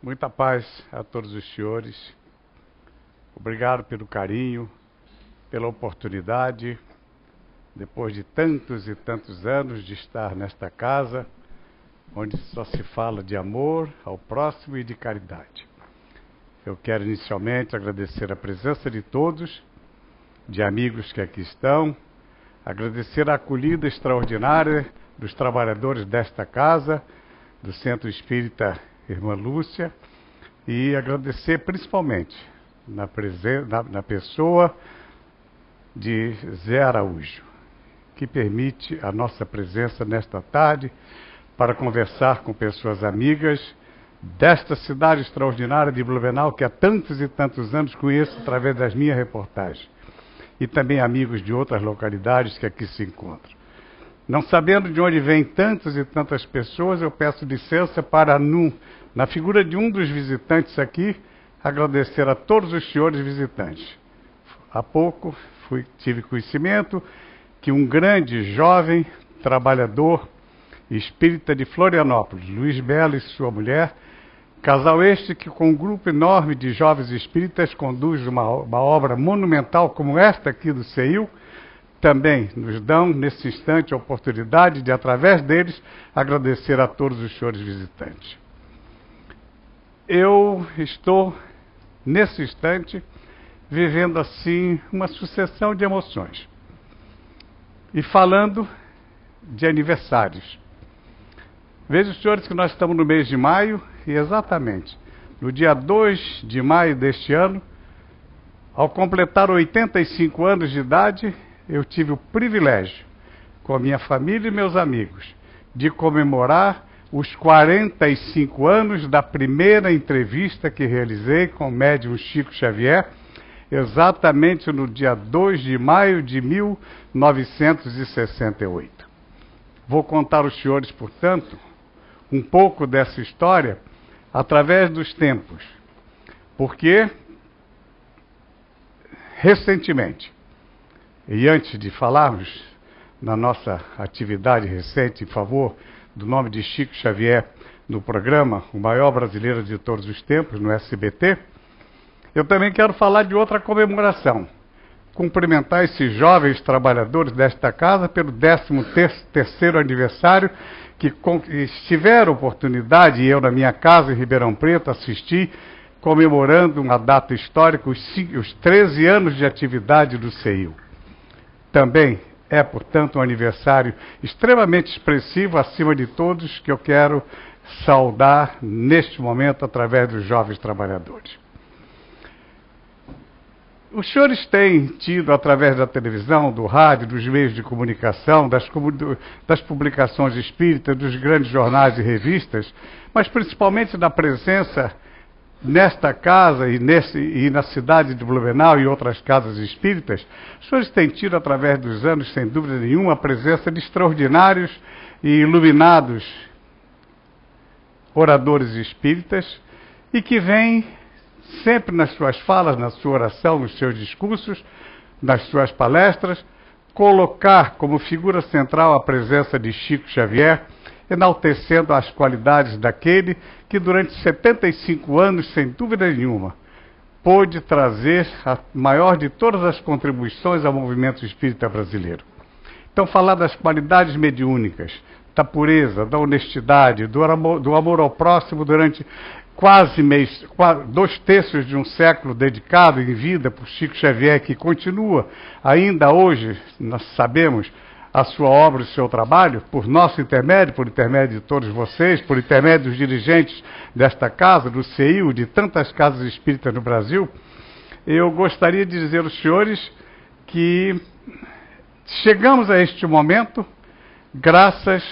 Muita paz a todos os senhores. Obrigado pelo carinho, pela oportunidade, depois de tantos e tantos anos de estar nesta casa, onde só se fala de amor ao próximo e de caridade. Eu quero inicialmente agradecer a presença de todos, de amigos que aqui estão, agradecer a acolhida extraordinária dos trabalhadores desta casa, do Centro Espírita Irmã Lúcia, e agradecer principalmente na pessoa de Zé Araújo, que permite a nossa presença nesta tarde para conversar com pessoas amigas desta cidade extraordinária de Blumenau, que há tantos e tantos anos conheço através das minhas reportagens, e também amigos de outras localidades que aqui se encontram. Não sabendo de onde vêm tantas e tantas pessoas, eu peço licença para, na figura de um dos visitantes aqui, agradecer a todos os senhores visitantes. Há pouco tive conhecimento que um grande jovem trabalhador espírita de Florianópolis, Luiz Belo e sua mulher, casal este que com um grupo enorme de jovens espíritas conduz uma obra monumental como esta aqui do CEIU, também nos dão, nesse instante, a oportunidade de, através deles, agradecer a todos os senhores visitantes. Eu estou, nesse instante, vivendo assim uma sucessão de emoções. E falando de aniversários. Vejam, senhores, que nós estamos no mês de maio, e exatamente no dia 2 de maio deste ano, ao completar 85 anos de idade, eu tive o privilégio, com a minha família e meus amigos, de comemorar os 45 anos da primeira entrevista que realizei com o médium Chico Xavier, exatamente no dia 2 de maio de 1968. Vou contar aos senhores, portanto, um pouco dessa história através dos tempos, porque recentemente, e antes de falarmos na nossa atividade recente em favor do nome de Chico Xavier no programa O Maior Brasileiro de Todos os Tempos, no SBT, eu também quero falar de outra comemoração. Cumprimentar esses jovens trabalhadores desta casa pelo 13º aniversário, que tiveram oportunidade, e eu na minha casa em Ribeirão Preto assisti, comemorando uma data histórica, os 13 anos de atividade do CEIU. Também é, portanto, um aniversário extremamente expressivo, acima de todos, que eu quero saudar neste momento através dos jovens trabalhadores. Os senhores têm tido, através da televisão, do rádio, dos meios de comunicação, das publicações espíritas, dos grandes jornais e revistas, mas principalmente da presença nesta casa e na cidade de Blumenau e outras casas espíritas, os senhores têm tido, através dos anos, sem dúvida nenhuma, a presença de extraordinários e iluminados oradores espíritas e que vêm sempre nas suas falas, na sua oração, nos seus discursos, nas suas palestras, colocar como figura central a presença de Chico Xavier, enaltecendo as qualidades daquele que durante 75 anos, sem dúvida nenhuma, pôde trazer a maior de todas as contribuições ao movimento espírita brasileiro. Então, falar das qualidades mediúnicas, da pureza, da honestidade, do amor ao próximo durante quase 2/3 de um século dedicado em vida por Chico Xavier, que continua ainda hoje, nós sabemos, a sua obra e o seu trabalho, por nosso intermédio, por intermédio de todos vocês, por intermédio dos dirigentes desta casa, do CEIU, de tantas casas espíritas no Brasil, eu gostaria de dizer aos senhores que chegamos a este momento graças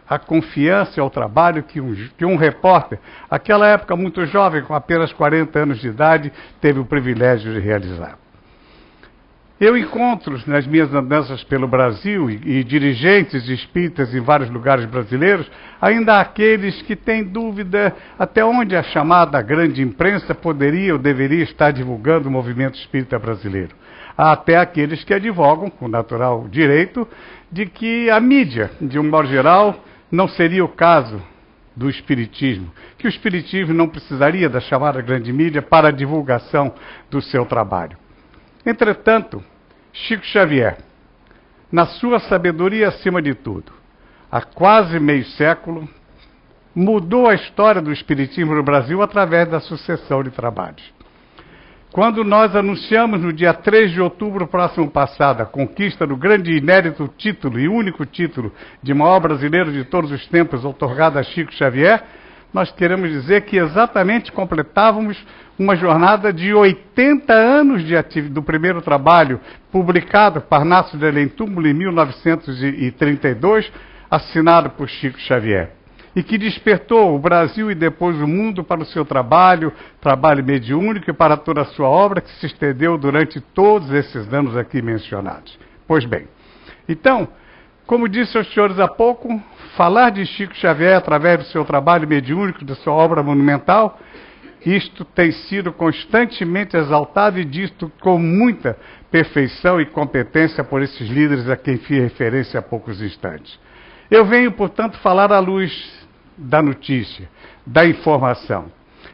à confiança e ao trabalho que um repórter, aquela época muito jovem, com apenas 40 anos de idade, teve o privilégio de realizar. Eu encontro nas minhas andanças pelo Brasil e dirigentes espíritas em vários lugares brasileiros, ainda aqueles que têm dúvida até onde a chamada grande imprensa poderia ou deveria estar divulgando o movimento espírita brasileiro. Há até aqueles que advogam, com natural direito, de que a mídia, de um modo geral, não seria o caso do Espiritismo, que o Espiritismo não precisaria da chamada grande mídia para a divulgação do seu trabalho. Entretanto, Chico Xavier, na sua sabedoria acima de tudo, há quase meio século, mudou a história do Espiritismo no Brasil através da sucessão de trabalhos. Quando nós anunciamos no dia 3 de outubro próximo passado a conquista do grande e inédito título e único título de maior brasileiro de todos os tempos, outorgado a Chico Xavier, nós queremos dizer que exatamente completávamos uma jornada de 80 anos do primeiro trabalho, publicado Parnaso de Além-Túmulo em 1932, assinado por Chico Xavier, e que despertou o Brasil e depois o mundo para o seu trabalho mediúnico e para toda a sua obra, que se estendeu durante todos esses anos aqui mencionados. Pois bem, então, como disse aos senhores há pouco, falar de Chico Xavier através do seu trabalho mediúnico, da sua obra monumental, isto tem sido constantemente exaltado e dito com muita perfeição e competência por esses líderes a quem fiz referência há poucos instantes. Eu venho, portanto, falar à luz da notícia, da informação.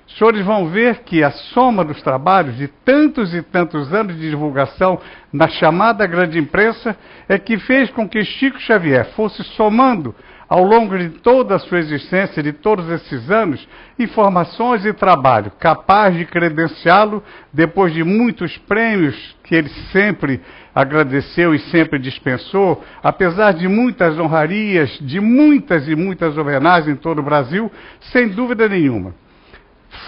Os senhores vão ver que a soma dos trabalhos de tantos e tantos anos de divulgação na chamada grande imprensa é que fez com que Chico Xavier fosse somando ao longo de toda a sua existência, de todos esses anos, informações e trabalho capaz de credenciá-lo, depois de muitos prêmios que ele sempre agradeceu e sempre dispensou, apesar de muitas honrarias, de muitas e muitas homenagens em todo o Brasil, sem dúvida nenhuma.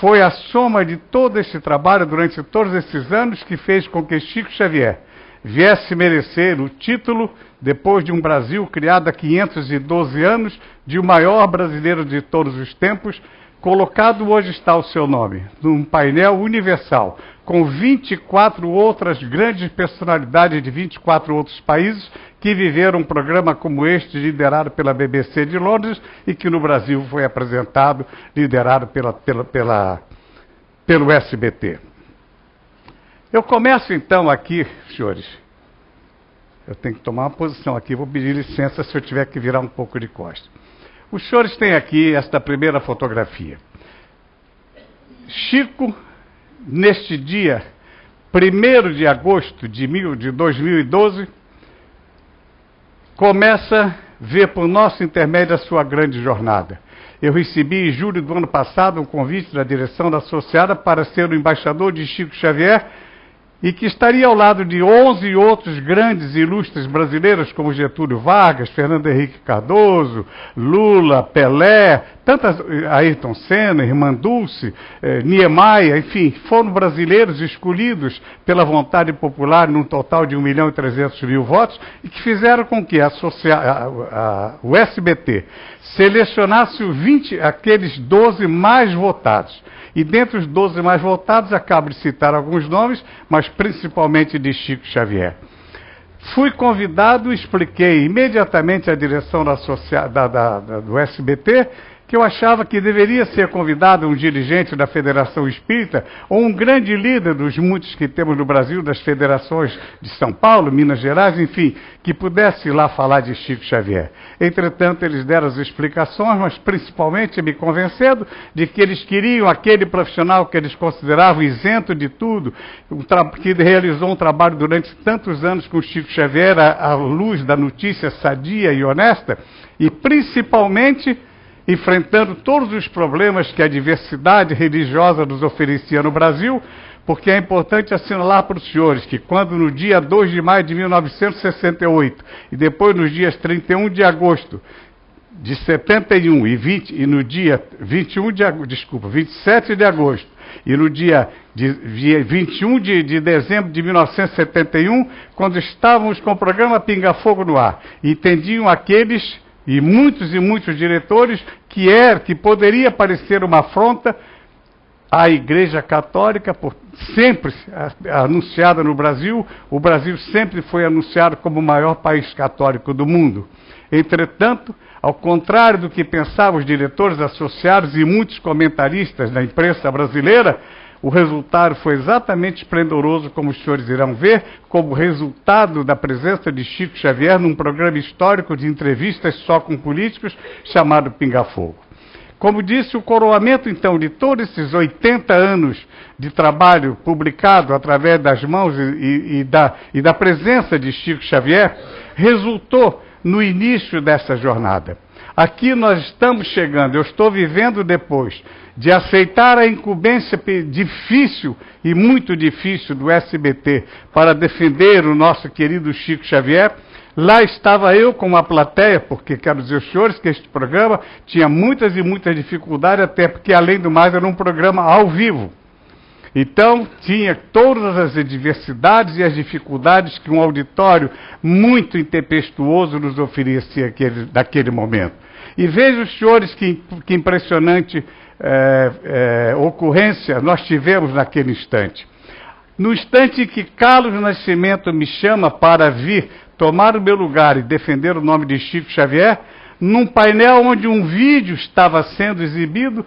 Foi a soma de todo esse trabalho durante todos esses anos que fez com que Chico Xavier viesse merecer o título, depois de um Brasil criado há 512 anos, de o maior brasileiro de todos os tempos, colocado hoje está o seu nome, num painel universal, com 24 outras grandes personalidades de 24 outros países que viveram um programa como este, liderado pela BBC de Londres, e que no Brasil foi apresentado, liderado pelo SBT. Eu começo então aqui, senhores, eu tenho que tomar uma posição aqui, vou pedir licença se eu tiver que virar um pouco de costas. Os senhores têm aqui esta primeira fotografia. Chico, neste dia 1º de agosto de 2012, começa a ver por nosso intermédio a sua grande jornada. Eu recebi em julho do ano passado um convite da direção da Associada para ser o embaixador de Chico Xavier, e que estaria ao lado de 11 outros grandes e ilustres brasileiros, como Getúlio Vargas, Fernando Henrique Cardoso, Lula, Pelé, Ayrton Senna, Irmã Dulce, Niemeyer, enfim, foram brasileiros escolhidos pela vontade popular num total de 1.300.000 votos, e que fizeram com que o SBT selecionasse aqueles 12 mais votados. E dentre os 12 mais votados, acabo de citar alguns nomes, mas principalmente de Chico Xavier. Fui convidado e expliquei imediatamente à direção do SBT que eu achava que deveria ser convidado um dirigente da Federação Espírita ou um grande líder dos muitos que temos no Brasil, das federações de São Paulo, Minas Gerais, enfim, que pudesse ir lá falar de Chico Xavier. Entretanto, eles deram as explicações, mas principalmente me convencendo de que eles queriam aquele profissional que eles consideravam isento de tudo, que realizou um trabalho durante tantos anos com Chico Xavier à luz da notícia sadia e honesta, e principalmente enfrentando todos os problemas que a diversidade religiosa nos oferecia no Brasil, porque é importante assinalar para os senhores que quando no dia 2 de maio de 1968 e depois nos dias 31 de agosto de 71 e no dia 27 de agosto e no dia 21 de dezembro de 1971, quando estávamos com o programa Pinga Fogo no ar, entendiam aqueles e muitos diretores que poderia parecer uma afronta à Igreja Católica, sempre anunciada no Brasil. O Brasil sempre foi anunciado como o maior país católico do mundo. Entretanto, ao contrário do que pensavam os diretores associados e muitos comentaristas da imprensa brasileira, o resultado foi exatamente esplendoroso, como os senhores irão ver, como resultado da presença de Chico Xavier num programa histórico de entrevistas só com políticos, chamado Pinga Fogo. Como disse, o coroamento, então, de todos esses 80 anos de trabalho publicado através das mãos e da presença de Chico Xavier, resultou no início dessa jornada. Aqui nós estamos chegando, eu estou vivendo depois de aceitar a incumbência difícil e muito difícil do SBT para defender o nosso querido Chico Xavier. Lá estava eu com uma plateia, porque quero dizer aos senhores que este programa tinha muitas e muitas dificuldades, até porque, além do mais, era um programa ao vivo. Então, tinha todas as adversidades e as dificuldades que um auditório muito intempestuoso nos oferecia naquele momento. E vejam, os senhores, que impressionante ocorrência nós tivemos naquele instante. No instante em que Carlos Nascimento me chama para vir tomar o meu lugar e defender o nome de Chico Xavier, num painel onde um vídeo estava sendo exibido,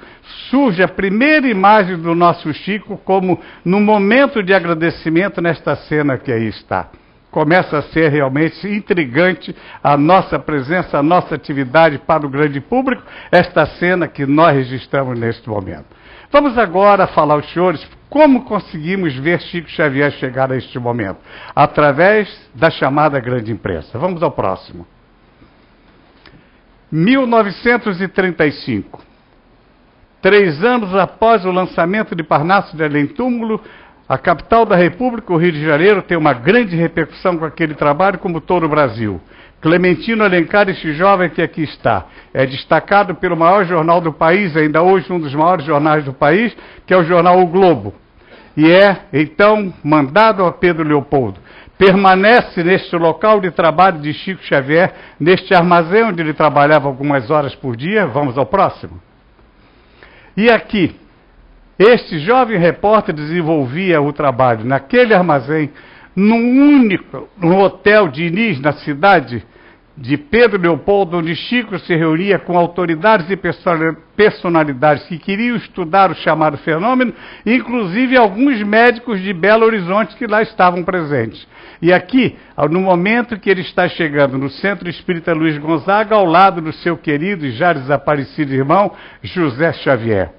surge a primeira imagem do nosso Chico como no momento de agradecimento nesta cena que aí está. Começa a ser realmente intrigante a nossa presença, a nossa atividade para o grande público, esta cena que nós registramos neste momento. Vamos agora falar aos senhores como conseguimos ver Chico Xavier chegar a este momento, através da chamada grande imprensa. Vamos ao próximo. 1935. 3 anos após o lançamento de Parnaso de Além-Túmulo, a capital da República, o Rio de Janeiro, tem uma grande repercussão com aquele trabalho, como todo o Brasil. Clementino Alencar, este jovem que aqui está, é destacado pelo maior jornal do país, ainda hoje um dos maiores jornais do país, que é o jornal O Globo. E é, então, mandado a Pedro Leopoldo. Permanece neste local de trabalho de Chico Xavier, neste armazém onde ele trabalhava algumas horas por dia. Vamos ao próximo. E aqui, este jovem repórter desenvolvia o trabalho naquele armazém, no hotel Diniz, na cidade de Pedro Leopoldo, onde Chico se reunia com autoridades e personalidades que queriam estudar o chamado fenômeno, inclusive alguns médicos de Belo Horizonte que lá estavam presentes. E aqui, no momento que ele está chegando no Centro Espírita Luiz Gonzaga, ao lado do seu querido e já desaparecido irmão, José Xavier.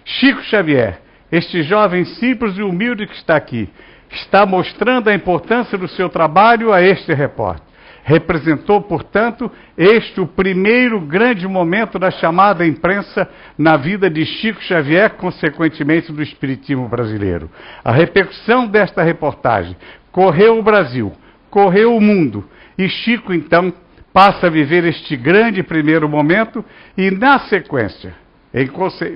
Chico Xavier, este jovem simples e humilde que está aqui, está mostrando a importância do seu trabalho a este repórter. Representou, portanto, este o primeiro grande momento da chamada imprensa na vida de Chico Xavier, consequentemente do espiritismo brasileiro. A repercussão desta reportagem correu o Brasil, correu o mundo, e Chico, então, passa a viver este grande primeiro momento e, na sequência,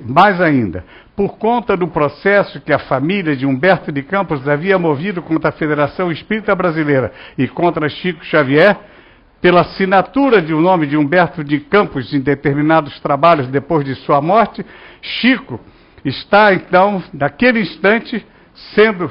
mais ainda, por conta do processo que a família de Humberto de Campos havia movido contra a Federação Espírita Brasileira e contra Chico Xavier, pela assinatura de um nome de Humberto de Campos em determinados trabalhos depois de sua morte, Chico está, então, naquele instante, sendo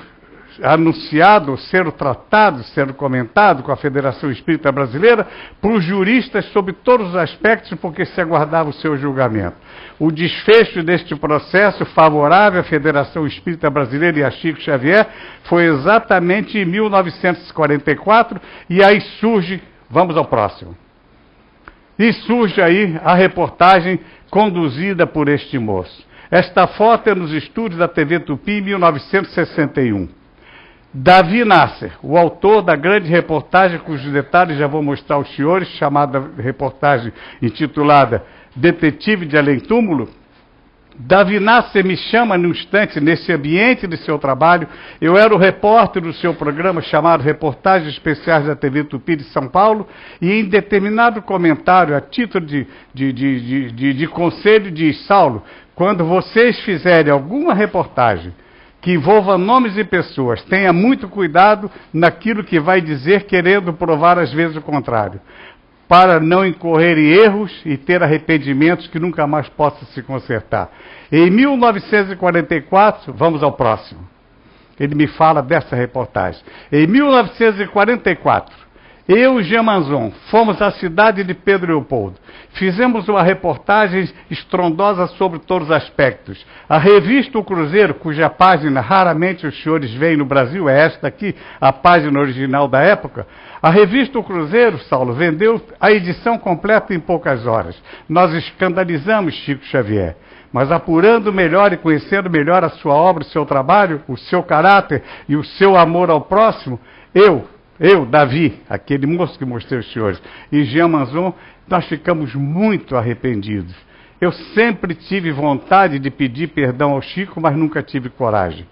anunciado, sendo tratado, sendo comentado com a Federação Espírita Brasileira por juristas sobre todos os aspectos, porque se aguardava o seu julgamento. O desfecho deste processo favorável à Federação Espírita Brasileira e a Chico Xavier foi exatamente em 1944, e aí surge, vamos ao próximo, e surge aí a reportagem conduzida por este moço. Esta foto é nos estúdios da TV Tupi em 1961. Davi Nasser, o autor da grande reportagem, cujos detalhes já vou mostrar aos senhores, chamada reportagem intitulada Detetive de Além-Túmulo. Davi Nasser me chama no instante, nesse ambiente de seu trabalho. Eu era o repórter do seu programa chamado Reportagens Especiais da TV Tupi de São Paulo, e em determinado comentário, a título de conselho, diz: Saulo, quando vocês fizerem alguma reportagem que envolva nomes e pessoas, tenha muito cuidado naquilo que vai dizer, querendo provar às vezes o contrário, para não incorrer em erros e ter arrependimentos que nunca mais possam se consertar. Em 1944, vamos ao próximo, ele me fala dessa reportagem. Em 1944, Eu e Jean Manzon fomos à cidade de Pedro Leopoldo. Fizemos uma reportagem estrondosa sobre todos os aspectos. A revista O Cruzeiro, cuja página raramente os senhores veem no Brasil, é esta aqui, a página original da época. A revista O Cruzeiro, Saulo, vendeu a edição completa em poucas horas. Nós escandalizamos Chico Xavier. Mas apurando melhor e conhecendo melhor a sua obra, o seu trabalho, o seu caráter e o seu amor ao próximo, eu, Davi, aquele moço que mostrei aos senhores, e Jean Manzon, nós ficamos muito arrependidos. Eu sempre tive vontade de pedir perdão ao Chico, mas nunca tive coragem.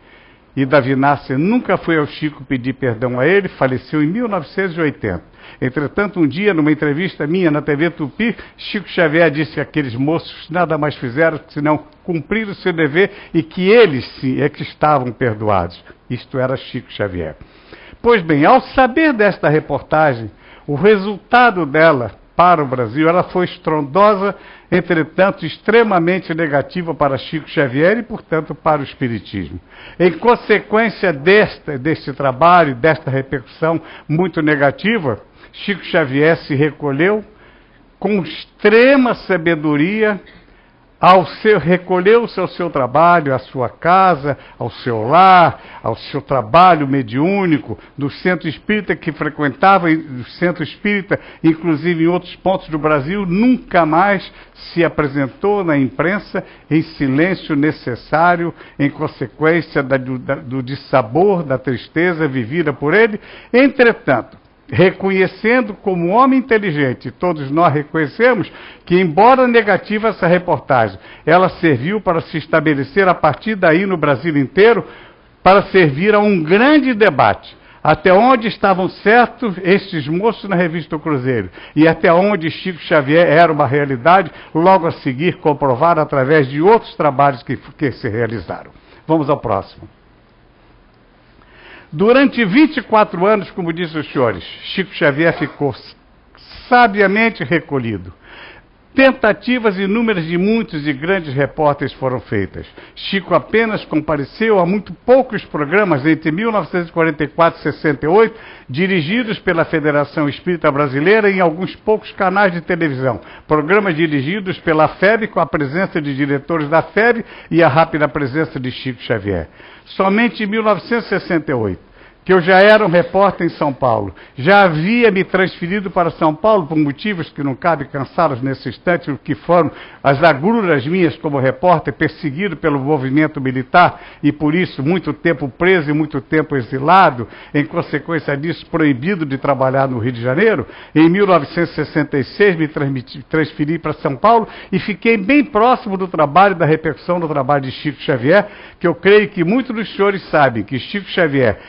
E Davi Nasser nunca foi ao Chico pedir perdão a ele, faleceu em 1980. Entretanto, um dia, numa entrevista minha na TV Tupi, Chico Xavier disse que aqueles moços nada mais fizeram senão cumprir o seu dever e que eles sim é que estavam perdoados. Isto era Chico Xavier. Pois bem, ao saber desta reportagem, o resultado dela para o Brasil, ela foi estrondosa, entretanto extremamente negativa para Chico Xavier e, portanto, para o Espiritismo. Em consequência deste trabalho, desta repercussão muito negativa, Chico Xavier se recolheu com extrema sabedoria, recolheu-se ao seu trabalho, à sua casa, ao seu lar, ao seu trabalho mediúnico, do centro espírita que frequentava, do centro espírita, inclusive em outros pontos do Brasil, nunca mais se apresentou na imprensa em silêncio necessário, em consequência do dissabor, da tristeza vivida por ele. Entretanto, reconhecendo como homem inteligente, todos nós reconhecemos que, embora negativa essa reportagem, ela serviu para se estabelecer a partir daí no Brasil inteiro, para servir a um grande debate, até onde estavam certos estes moços na revista O Cruzeiro, e até onde Chico Xavier era uma realidade, logo a seguir comprovado através de outros trabalhos que se realizaram. Vamos ao próximo. Durante 24 anos, como disse os senhores, Chico Xavier ficou sabiamente recolhido. Tentativas inúmeras de muitos e grandes repórteres foram feitas. Chico apenas compareceu a muito poucos programas entre 1944 e 68, dirigidos pela Federação Espírita Brasileira em alguns poucos canais de televisão. Programas dirigidos pela FEB, com a presença de diretores da FEB e a rápida presença de Chico Xavier. Somente em 1968, que eu já era um repórter em São Paulo, já havia me transferido para São Paulo por motivos que não cabe cansá-los nesse instante, o que foram as agruras minhas como repórter, perseguido pelo movimento militar e por isso muito tempo preso e muito tempo exilado, em consequência disso proibido de trabalhar no Rio de Janeiro. Em 1966 me transferi para São Paulo e fiquei bem próximo do trabalho, da repercussão do trabalho de Chico Xavier, que eu creio que muitos dos senhores sabem que Chico Xavier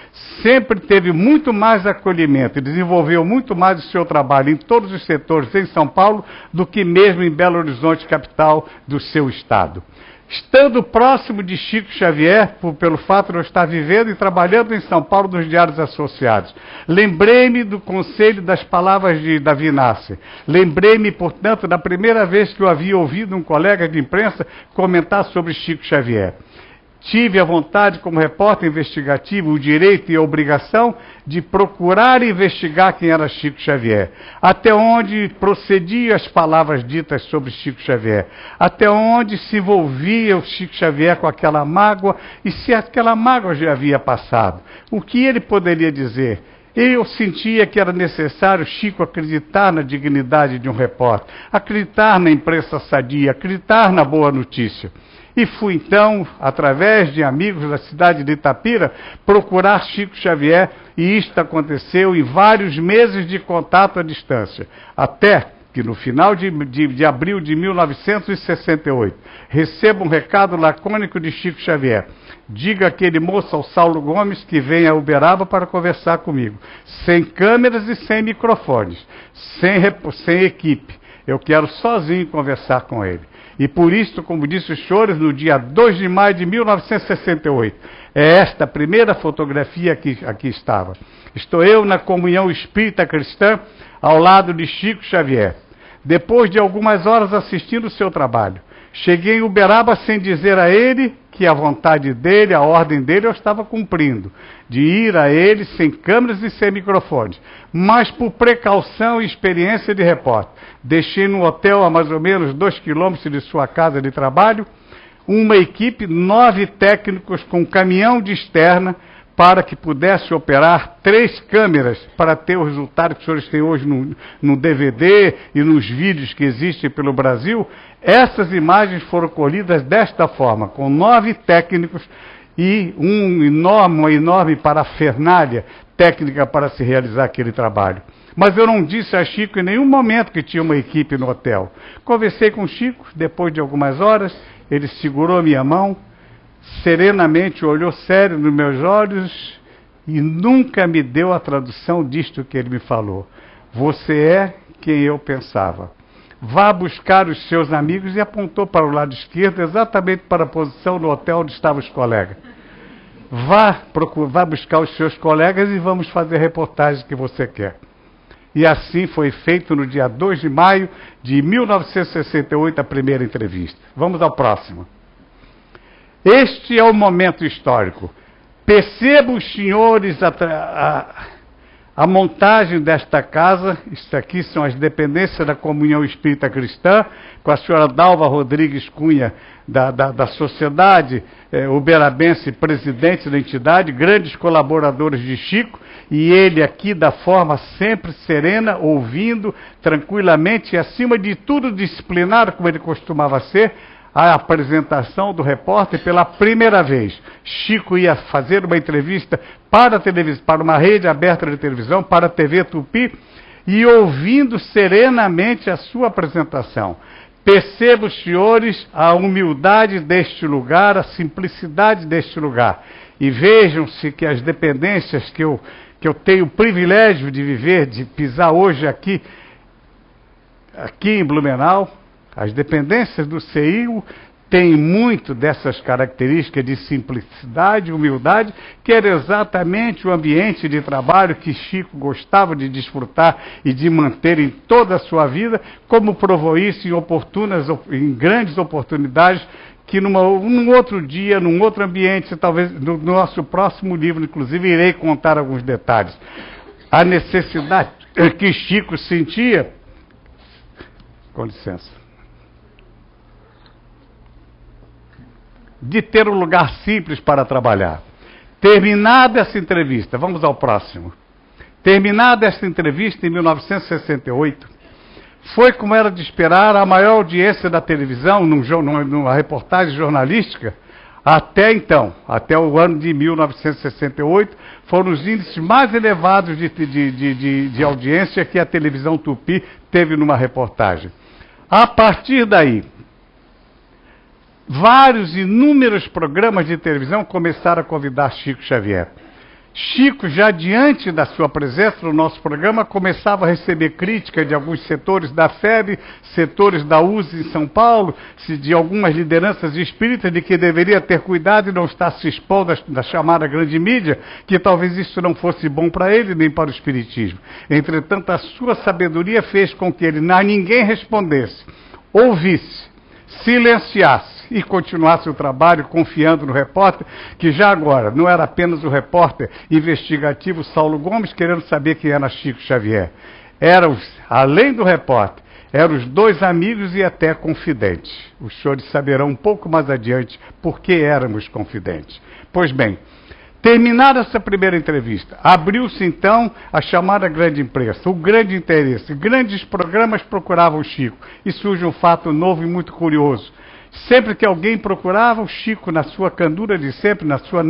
sempre teve muito mais acolhimento e desenvolveu muito mais o seu trabalho em todos os setores em São Paulo do que mesmo em Belo Horizonte, capital do seu estado. Estando próximo de Chico Xavier, pelo fato de eu estar vivendo e trabalhando em São Paulo nos Diários Associados, lembrei-me do conselho das palavras de Davi Nasser. Lembrei-me, portanto, da primeira vez que eu havia ouvido um colega de imprensa comentar sobre Chico Xavier. Tive a vontade, como repórter investigativo, o direito e a obrigação de procurar investigar quem era Chico Xavier, até onde procediam as palavras ditas sobre Chico Xavier, até onde se envolvia o Chico Xavier com aquela mágoa e se aquela mágoa já havia passado. O que ele poderia dizer? Eu sentia que era necessário Chico acreditar na dignidade de um repórter, acreditar na imprensa sadia, acreditar na boa notícia. E fui então, através de amigos da cidade de Itapira, procurar Chico Xavier, e isto aconteceu em vários meses de contato à distância, até que no final de abril de 1968, recebo um recado lacônico de Chico Xavier. Diga aquele moço ao Saulo Gomes que venha a Uberaba para conversar comigo, sem câmeras e sem microfones, sem equipe. Eu quero sozinho conversar com ele. E por isso, como disse os senhores, no dia 2 de maio de 1968, é esta a primeira fotografia que aqui estava. Estou eu na comunhão espírita cristã, ao lado de Chico Xavier. Depois de algumas horas assistindo o seu trabalho, Cheguei em Uberaba sem dizer a ele que a vontade dele, a ordem dele, eu estava cumprindo, de ir a ele sem câmeras e sem microfones, mas por precaução e experiência de repórter. Deixei no hotel a mais ou menos 2 quilômetros de sua casa de trabalho, uma equipe, 9 técnicos com caminhão de externa, para que pudesse operar 3 câmeras para ter o resultado que os senhores têm hoje no DVD e nos vídeos que existem pelo Brasil. Essas imagens foram colhidas desta forma, com 9 técnicos e uma enorme parafernália técnica para se realizar aquele trabalho. Mas eu não disse a Chico em nenhum momento que tinha uma equipe no hotel. Conversei com o Chico, depois de algumas horas, ele segurou a minha mão, serenamente olhou sério nos meus olhos e nunca me deu a tradução disto que ele me falou. Você é quem eu pensava. Vá buscar os seus amigos, e apontou para o lado esquerdo, exatamente para a posição no hotel onde estavam os colegas. Vá buscar os seus colegas e vamos fazer a reportagem que você quer. E assim foi feito no dia 2 de maio de 1968 a primeira entrevista. Vamos ao próximo. Este é o momento histórico. Percebam, os senhores, a montagem desta casa. Isso aqui são as dependências da Comunhão Espírita Cristã, com a senhora Dalva Rodrigues Cunha, da Sociedade Uberabense, presidente da entidade, grandes colaboradores de Chico, e ele aqui da forma sempre serena, ouvindo tranquilamente e, acima de tudo, disciplinado, como ele costumava ser, a apresentação do repórter pela primeira vez. Chico ia fazer uma entrevista para uma rede aberta de televisão, para a TV Tupi, e ouvindo serenamente a sua apresentação. Percebam, senhores, a humildade deste lugar, a simplicidade deste lugar. E vejam-se que as dependências que eu tenho o privilégio de viver, de pisar hoje aqui em Blumenau, as dependências do CEIU têm muito dessas características de simplicidade, humildade, que era exatamente o ambiente de trabalho que Chico gostava de desfrutar e de manter em toda a sua vida, como provou isso em grandes oportunidades, que num outro dia, num outro ambiente, talvez no nosso próximo livro, inclusive, irei contar alguns detalhes. A necessidade que Chico sentia... Com licença. De ter um lugar simples para trabalhar. Terminada essa entrevista, vamos ao próximo. Terminada essa entrevista em 1968, foi, como era de esperar, a maior audiência da televisão, numa reportagem jornalística, até então, até o ano de 1968, foram os índices mais elevados de audiência que a televisão Tupi teve numa reportagem. A partir daí, inúmeros programas de televisão começaram a convidar Chico Xavier. Chico, já diante da sua presença no nosso programa, começava a receber críticas de alguns setores da FEB, setores da USE em São Paulo, de algumas lideranças espíritas, de que deveria ter cuidado e não estar se expondo da chamada grande mídia, que talvez isso não fosse bom para ele nem para o espiritismo. Entretanto, a sua sabedoria fez com que ele a ninguém respondesse, ouvisse, silenciasse e continuasse o trabalho confiando no repórter, que já agora não era apenas o repórter investigativo Saulo Gomes querendo saber quem era Chico Xavier. Além do repórter, eram os 2 amigos e até confidentes. Os senhores saberão um pouco mais adiante por que éramos confidentes. Pois bem, terminada essa primeira entrevista, abriu-se então a chamada grande imprensa, o grande interesse. Grandes programas procuravam o Chico. E surge um fato novo e muito curioso. Sempre que alguém procurava o Chico, na sua candura de sempre, na sua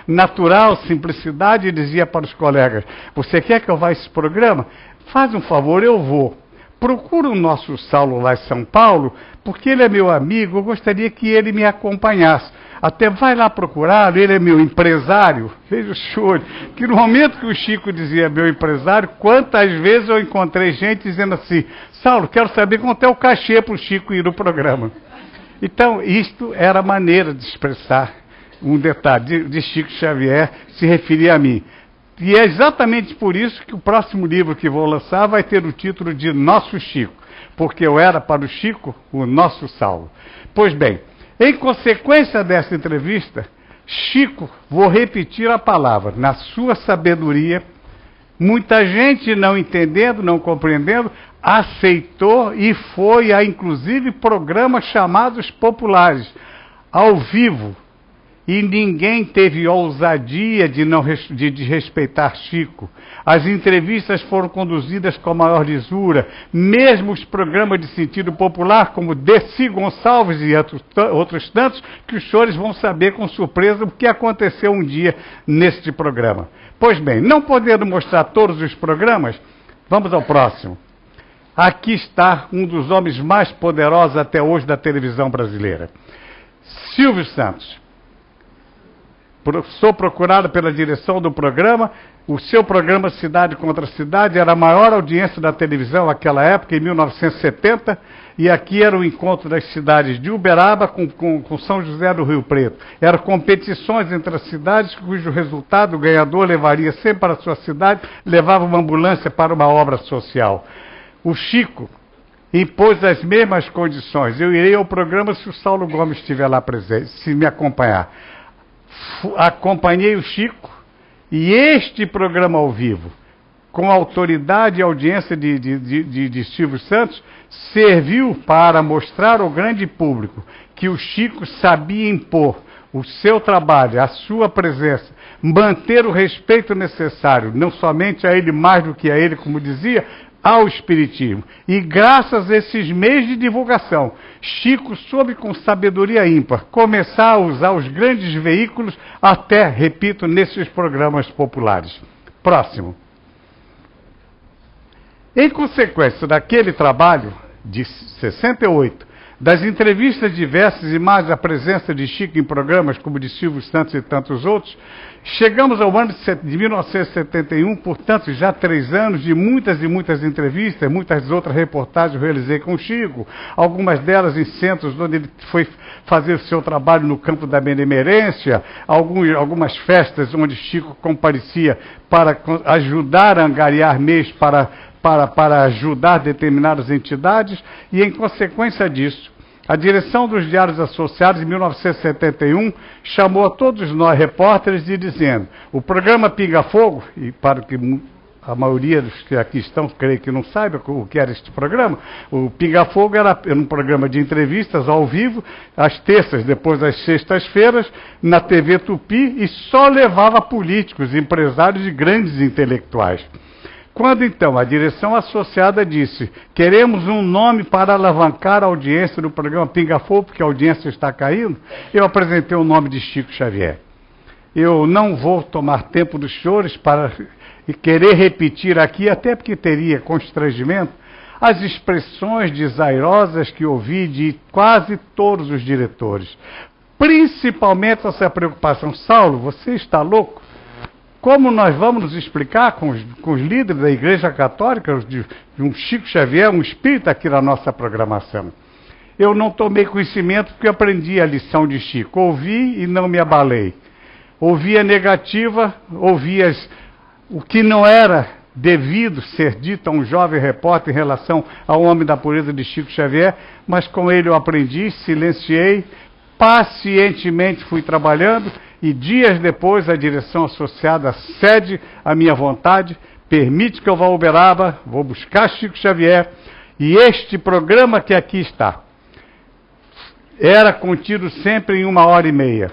natural simplicidade, dizia para os colegas: você quer que eu vá a esse programa? Faz um favor, eu vou. Procura o nosso Saulo lá em São Paulo, porque ele é meu amigo, eu gostaria que ele me acompanhasse. Até vai lá procurá-lo, ele é meu empresário. Veja o senhor, que no momento que o Chico dizia meu empresário, quantas vezes eu encontrei gente dizendo assim: Saulo, quero saber quanto é o cachê para o Chico ir no programa. Então, isto era a maneira de expressar um detalhe de Chico Xavier se referir a mim. E é exatamente por isso que o próximo livro que vou lançar vai ter o título de Nosso Chico. porque eu era para o Chico o nosso Saulo. Pois bem, em consequência dessa entrevista, Chico, vou repetir a palavra, na sua sabedoria, muita gente não entendendo, não compreendendo, aceitou e foi a, inclusive, programas chamados populares, ao vivo. E ninguém teve ousadia de desrespeitar Chico. As entrevistas foram conduzidas com a maior lisura. Mesmo os programas de sentido popular, como Desi Gonçalves e outros tantos, que os senhores vão saber com surpresa o que aconteceu um dia neste programa. Pois bem, não podendo mostrar todos os programas, vamos ao próximo. Aqui está um dos homens mais poderosos até hoje da televisão brasileira. Silvio Santos. Sou procurado pela direção do programa. O seu programa Cidade contra Cidade era a maior audiência da televisão naquela época, em 1970, e aqui era o encontro das cidades de Uberaba com São José do Rio Preto. Eram competições entre as cidades, cujo resultado o ganhador levaria sempre para a sua cidade, levava uma ambulância para uma obra social. O Chico impôs as mesmas condições. Eu irei ao programa se o Saulo Gomes estiver lá presente, se me acompanhar. Acompanhei o Chico e este programa ao vivo, com a autoridade e audiência de Silvio Santos, serviu para mostrar ao grande público que o Chico sabia impor o seu trabalho, a sua presença, manter o respeito necessário, não somente a ele, mais do que a ele, como dizia, ao Espiritismo. E graças a esses meios de divulgação, Chico soube com sabedoria ímpar começar a usar os grandes veículos até, repito, nesses programas populares. Próximo. Em consequência daquele trabalho de 68, das entrevistas diversas e mais a presença de Chico em programas como de Silvio Santos e tantos outros, chegamos ao ano de 1971, portanto já 3 anos de muitas e muitas entrevistas, muitas outras reportagens eu realizei com o Chico, algumas delas em centros onde ele foi fazer o seu trabalho no campo da benemerência, algumas festas onde Chico comparecia para ajudar a angariar meios para ajudar determinadas entidades, e em consequência disso, a direção dos Diários Associados, em 1971, chamou a todos nós repórteres e dizendo, o programa Pinga Fogo, e para que a maioria dos que aqui estão, creio que não saiba o que era este programa, o Pinga Fogo era um programa de entrevistas ao vivo, às terças, depois às sextas-feiras, na TV Tupi, e só levava políticos, empresários e grandes intelectuais. Quando então a direção associada disse, queremos um nome para alavancar a audiência do programa Pinga Fogo, porque a audiência está caindo, eu apresentei o nome de Chico Xavier. Eu não vou tomar tempo dos senhores para querer repetir aqui, até porque teria constrangimento, as expressões desairosas que ouvi de quase todos os diretores. Principalmente essa preocupação, Saulo, você está louco? Como nós vamos nos explicar com os líderes da Igreja Católica, de um Chico Xavier, um espírita aqui na nossa programação? Eu não tomei conhecimento porque aprendi a lição de Chico. Ouvi e não me abalei. Ouvi a negativa, ouvi o que não era devido ser dito a um jovem repórter em relação ao homem da pureza de Chico Xavier, mas com ele eu aprendi, silenciei, pacientemente fui trabalhando, e dias depois a direção associada cede à minha vontade, permite que eu vá a Uberaba, vou buscar Chico Xavier, e este programa que aqui está, era contido sempre em 1h30.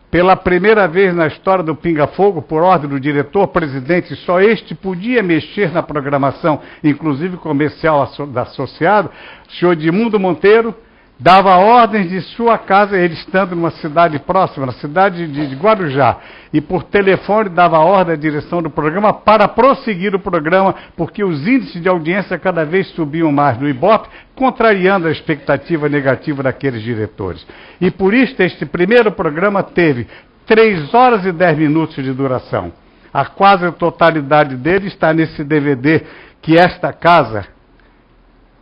Pela primeira vez na história do Pinga Fogo, por ordem do diretor-presidente, só este podia mexer na programação, inclusive comercial da associada, o senhor Edmundo Monteiro, dava ordens de sua casa, ele estando numa cidade próxima, na cidade de Guarujá, e por telefone dava ordem à direção do programa para prosseguir o programa, porque os índices de audiência cada vez subiam mais no Ibope, contrariando a expectativa negativa daqueles diretores. E por isso este primeiro programa teve 3 horas e 10 minutos de duração. A quase totalidade dele está nesse DVD que esta casa,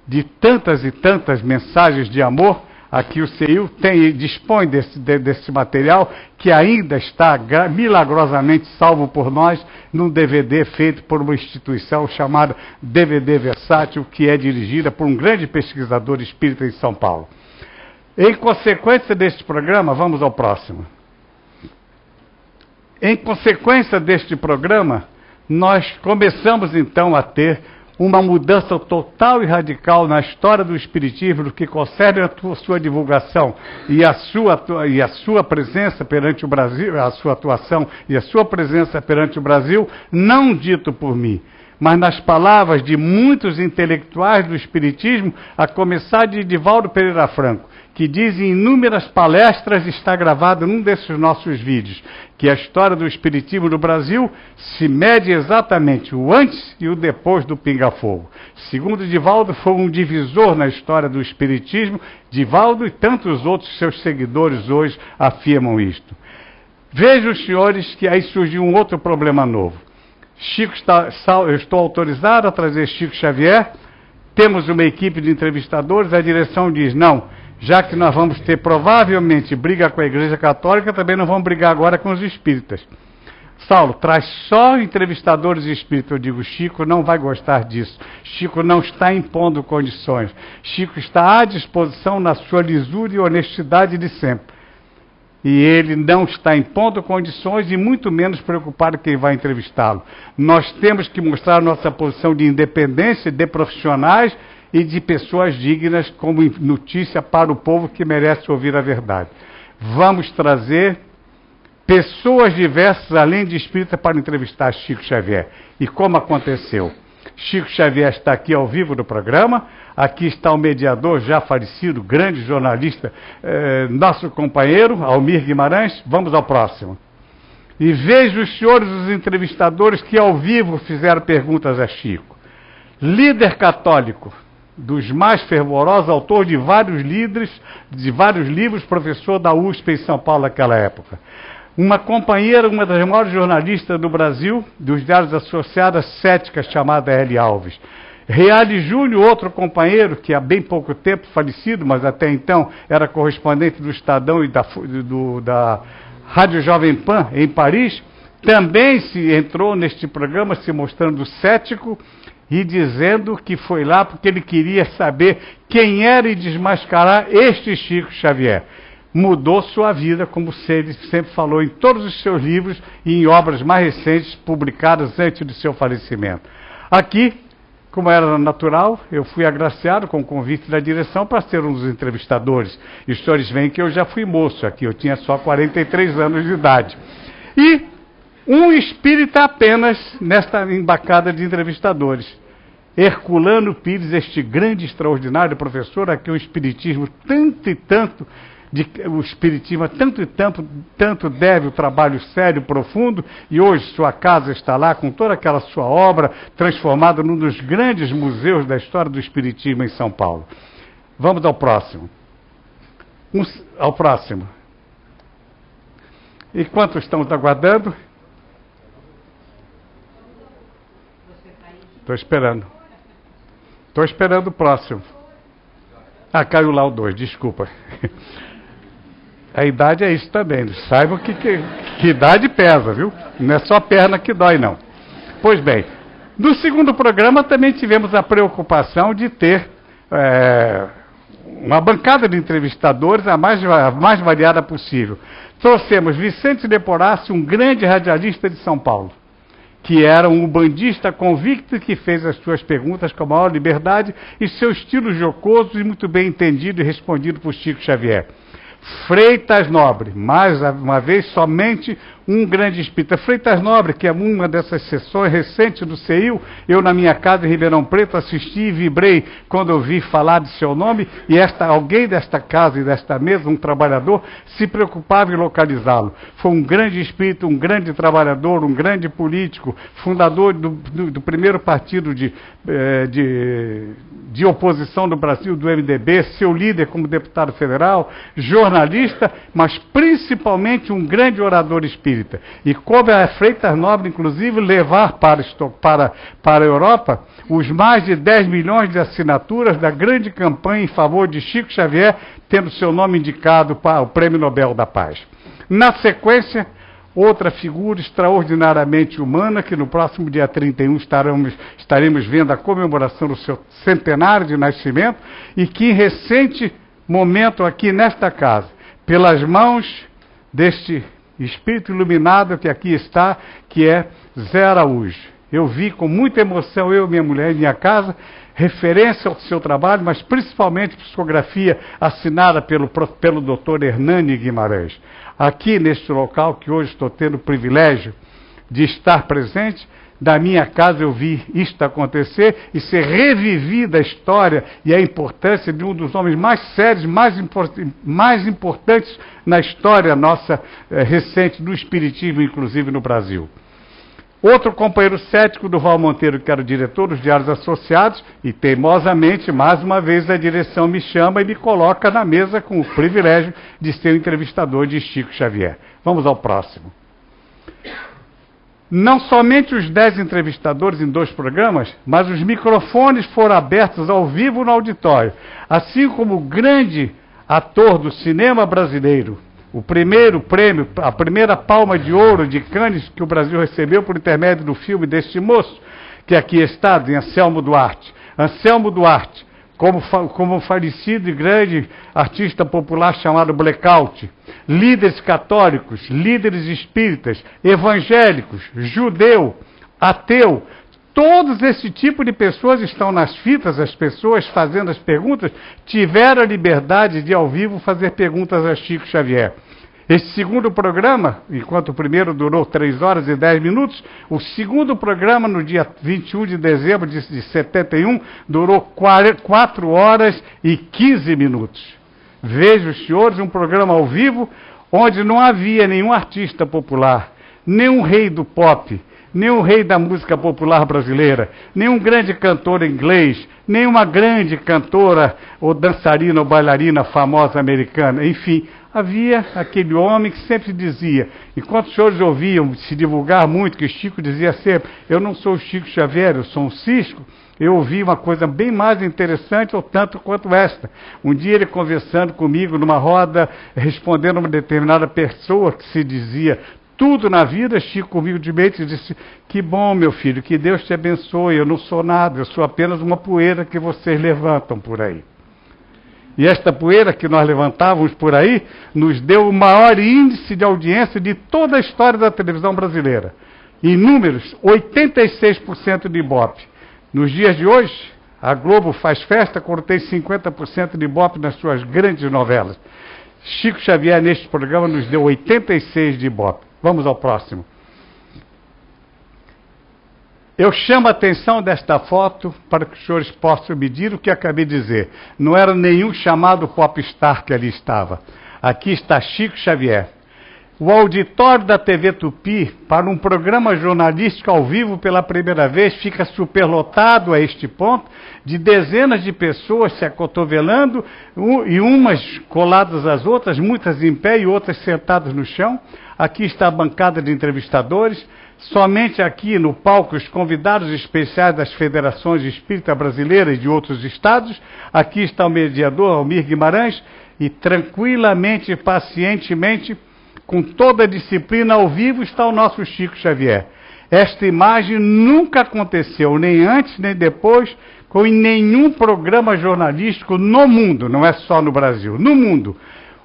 de tantas e tantas mensagens de amor, Aqui o CEIU dispõe desse material que ainda está milagrosamente salvo por nós num DVD feito por uma instituição chamada DVD Versátil, que é dirigida por um grande pesquisador espírita em São Paulo. Em consequência deste programa, vamos ao próximo. Em consequência deste programa, nós começamos então a ter uma mudança total e radical na história do Espiritismo, no que concerne a sua divulgação e a sua presença perante o Brasil, a sua atuação e a sua presença perante o Brasil, não dito por mim, mas nas palavras de muitos intelectuais do Espiritismo, a começar de Divaldo Pereira Franco, que diz em inúmeras palestras, está gravado num desses nossos vídeos, que a história do Espiritismo no Brasil se mede exatamente o antes e o depois do pinga-fogo. Segundo Divaldo, foi um divisor na história do Espiritismo. Divaldo e tantos outros seus seguidores hoje afirmam isto. Vejam, senhores, que aí surgiu um outro problema novo. Eu estou autorizado a trazer Chico Xavier, temos uma equipe de entrevistadores, a direção diz, não, já que nós vamos ter provavelmente briga com a Igreja Católica, também não vamos brigar agora com os espíritas. Saulo, traz só entrevistadores espíritas. Eu digo, Chico não vai gostar disso. Chico não está impondo condições. Chico está à disposição na sua lisura e honestidade de sempre. E ele não está impondo condições e muito menos preocupado quem vai entrevistá-lo. Nós temos que mostrar nossa posição de independência, de profissionais e de pessoas dignas como notícia para o povo que merece ouvir a verdade. Vamos trazer pessoas diversas, além de espírita, para entrevistar Chico Xavier. E como aconteceu? Chico Xavier está aqui ao vivo no programa, aqui está o mediador já falecido, grande jornalista, nosso companheiro, Almir Guimarães. Vamos ao próximo. E vejo os senhores, os entrevistadores, que ao vivo fizeram perguntas a Chico. Líder católico, dos mais fervorosos, autor de vários livros, professor da USP em São Paulo naquela época. Uma companheira, uma das maiores jornalistas do Brasil, dos diários associados, cética, chamada L. Alves. Reale Júnior, outro companheiro, que há bem pouco tempo falecido, mas até então era correspondente do Estadão e da Rádio Jovem Pan, em Paris, também se entrou neste programa se mostrando cético e dizendo que foi lá porque ele queria saber quem era e desmascarar este Chico Xavier. Mudou sua vida, como ele sempre falou em todos os seus livros e em obras mais recentes publicadas antes do seu falecimento. Aqui, como era natural, eu fui agraciado com o convite da direção para ser um dos entrevistadores. E os senhores veem que eu já fui moço aqui, eu tinha só 43 anos de idade. E um espírita apenas nesta embacada de entrevistadores. Herculano Pires, este grande, extraordinário professor, a quem o Espiritismo o Espiritismo tanto e tanto deve o trabalho sério, profundo, e hoje sua casa está lá com toda aquela sua obra, transformada num dos grandes museus da história do Espiritismo em São Paulo. Vamos ao próximo. Enquanto estamos aguardando, estou esperando o próximo. Ah, caiu lá o 2, desculpa. A idade é isso também. Saibam que idade pesa, viu? Não é só a perna que dói, não. Pois bem, no segundo programa também tivemos a preocupação de ter uma bancada de entrevistadores a mais variada possível. Trouxemos Vicente de Porassi, um grande radialista de São Paulo, que era um bandista convicto que fez as suas perguntas com a maior liberdade e seu estilo jocoso e muito bem entendido e respondido por Chico Xavier. Freitas Nobre, mais uma vez, somente um grande espírita. Freitas Nobre, que é uma dessas sessões recentes do CEIU, eu na minha casa em Ribeirão Preto assisti e vibrei quando ouvi falar de seu nome, e alguém desta casa e desta mesa, um trabalhador, se preocupava em localizá-lo. Foi um grande espírito, um grande trabalhador, um grande político, fundador do primeiro partido de oposição do Brasil, do MDB, seu líder como deputado federal, jornalista, jornalista, mas principalmente um grande orador espírita. E coube a Freitas Nobre, inclusive, levar para a Europa os mais de 10 milhões de assinaturas da grande campanha em favor de Chico Xavier, tendo seu nome indicado para o Prêmio Nobel da Paz. Na sequência, outra figura extraordinariamente humana, que no próximo dia 31 estaremos vendo a comemoração do seu centenário de nascimento, e que em recente momento aqui nesta casa, pelas mãos deste espírito iluminado que aqui está, que é Zé Araújo. Eu vi com muita emoção, eu, minha mulher e minha casa, referência ao seu trabalho, mas principalmente psicografia assinada pelo Dr. Hernani Guimarães. Aqui neste local, que hoje estou tendo o privilégio de estar presente, da minha casa eu vi isto acontecer e ser revivida a história e a importância de um dos homens mais sérios, mais importantes na história nossa recente do espiritismo, inclusive no Brasil. Outro companheiro cético do Val Monteiro, que era o diretor dos Diários Associados, e teimosamente, mais uma vez, a direção me chama e me coloca na mesa com o privilégio de ser o entrevistador de Chico Xavier. Vamos ao próximo. Não somente os 10 entrevistadores em 2 programas, mas os microfones foram abertos ao vivo no auditório, assim como o grande ator do cinema brasileiro, o primeiro prêmio, a primeira palma de ouro de Cannes que o Brasil recebeu por intermédio do filme deste moço, que aqui está, de Anselmo Duarte. Anselmo Duarte, como falecido e grande artista popular chamado Blackout, líderes católicos, líderes espíritas, evangélicos, judeu, ateu, todos esse tipo de pessoas estão nas fitas, as pessoas fazendo as perguntas, tiveram a liberdade de, ao vivo, fazer perguntas a Chico Xavier. Esse segundo programa, enquanto o primeiro durou 3 horas e 10 minutos, o segundo programa, no dia 21 de dezembro de 71, durou 4 horas e 15 minutos. Vejam, senhores, um programa ao vivo, onde não havia nenhum artista popular, nenhum rei do pop, nenhum rei da música popular brasileira, nenhum grande cantor inglês, nenhuma grande cantora ou dançarina ou bailarina famosa americana. Enfim, havia aquele homem que sempre dizia, enquanto os senhores ouviam se divulgar muito, que Chico dizia sempre, eu não sou o Chico Xavier, eu sou um Cisco, eu ouvi uma coisa bem mais interessante, ou tanto quanto esta. Um dia ele conversando comigo numa roda, respondendo a uma determinada pessoa que se dizia tudo na vida, Chico humildemente disse, que bom, meu filho, que Deus te abençoe, eu não sou nada, eu sou apenas uma poeira que vocês levantam por aí. E esta poeira que nós levantávamos por aí, nos deu o maior índice de audiência de toda a história da televisão brasileira. Em números, 86% de Ibope. Nos dias de hoje, a Globo faz festa quando tem 50% de Ibope nas suas grandes novelas. Chico Xavier, neste programa, nos deu 86% de Ibope. Vamos ao próximo. Eu chamo a atenção desta foto para que os senhores possam medir o que acabei de dizer. Não era nenhum chamado popstar que ali estava. Aqui está Chico Xavier. O auditório da TV Tupi, para um programa jornalístico ao vivo pela primeira vez, fica superlotado a este ponto, de dezenas de pessoas se acotovelando, e umas coladas às outras, muitas em pé e outras sentadas no chão. Aqui está a bancada de entrevistadores. Somente aqui no palco os convidados especiais das federações espírita brasileiras e de outros estados. Aqui está o mediador Almir Guimarães e tranquilamente e pacientemente, com toda a disciplina ao vivo, está o nosso Chico Xavier. Esta imagem nunca aconteceu, nem antes nem depois, com nenhum programa jornalístico no mundo, não é só no Brasil, no mundo.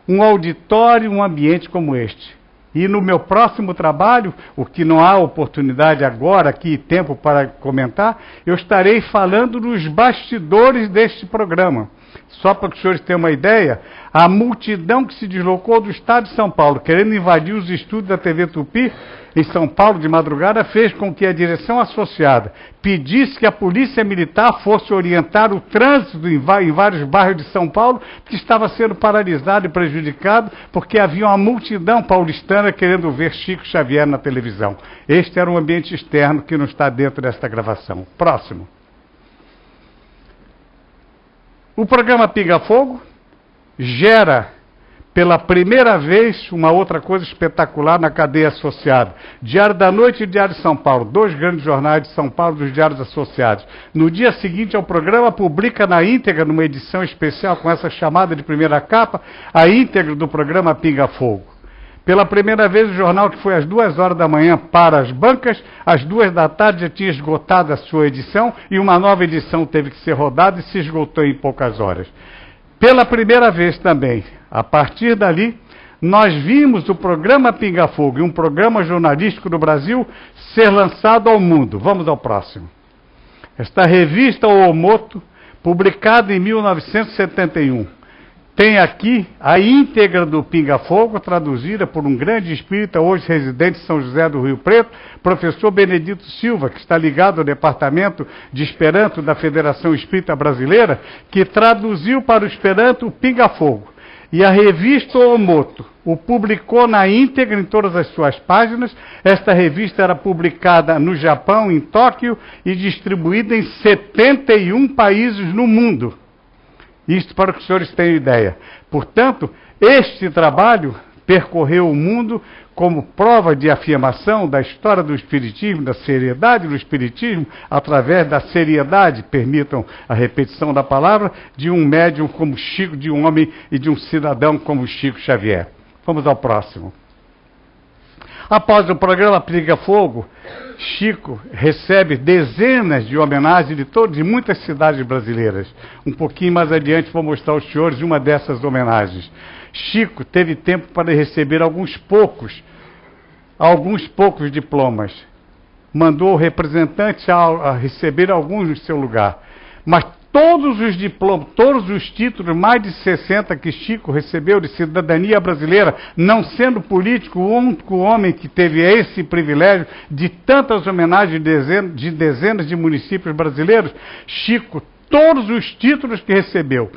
Um auditório, um ambiente como este. E no meu próximo trabalho, o que não há oportunidade agora, aqui, tempo para comentar, eu estarei falando dos bastidores deste programa. Só para que os senhores tenham uma ideia, a multidão que se deslocou do estado de São Paulo, querendo invadir os estúdios da TV Tupi, em São Paulo, de madrugada, fez com que a direção associada pedisse que a polícia militar fosse orientar o trânsito em vários bairros de São Paulo, que estava sendo paralisado e prejudicado, porque havia uma multidão paulistana querendo ver Chico Xavier na televisão. Este era um ambiente externo que não está dentro desta gravação. Próximo. O programa Pinga Fogo gera pela primeira vez, uma outra coisa espetacular na cadeia associada. Diário da Noite e Diário de São Paulo, 2 grandes jornais de São Paulo dos diários associados. No dia seguinte ao programa, publica na íntegra, numa edição especial com essa chamada de primeira capa, a íntegra do programa Pinga Fogo. Pela primeira vez, o jornal, que foi às 2 horas da manhã para as bancas, às 2 da tarde já tinha esgotado a sua edição e uma nova edição teve que ser rodada e se esgotou em poucas horas. Pela primeira vez também, a partir dali, nós vimos o programa Pinga Fogo, um programa jornalístico do Brasil, ser lançado ao mundo. Vamos ao próximo. Esta revista Omoto, publicada em 1971, tem aqui a íntegra do Pinga Fogo, traduzida por um grande espírita, hoje residente em São José do Rio Preto, professor Benedito Silva, que está ligado ao Departamento de Esperanto da Federação Espírita Brasileira, que traduziu para o Esperanto o Pinga Fogo. E a revista Omoto o publicou na íntegra em todas as suas páginas. Esta revista era publicada no Japão, em Tóquio, e distribuída em 71 países no mundo. Isto para que os senhores tenham ideia. Portanto, este trabalho percorreu o mundo como prova de afirmação da história do Espiritismo, da seriedade do Espiritismo, através da seriedade, permitam a repetição da palavra, de um médium como Chico, de um homem e de um cidadão como Chico Xavier. Vamos ao próximo. Após o programa Pinga Fogo, Chico recebe dezenas de homenagens de muitas cidades brasileiras. Um pouquinho mais adiante vou mostrar aos senhores uma dessas homenagens. Chico teve tempo para receber alguns poucos diplomas. Mandou o representante a receber alguns no seu lugar. Mas todos os diplomas, todos os títulos, mais de 60 que Chico recebeu de cidadania brasileira, não sendo político, o único homem que teve esse privilégio de tantas homenagens de dezenas de municípios brasileiros, Chico, todos os títulos que recebeu,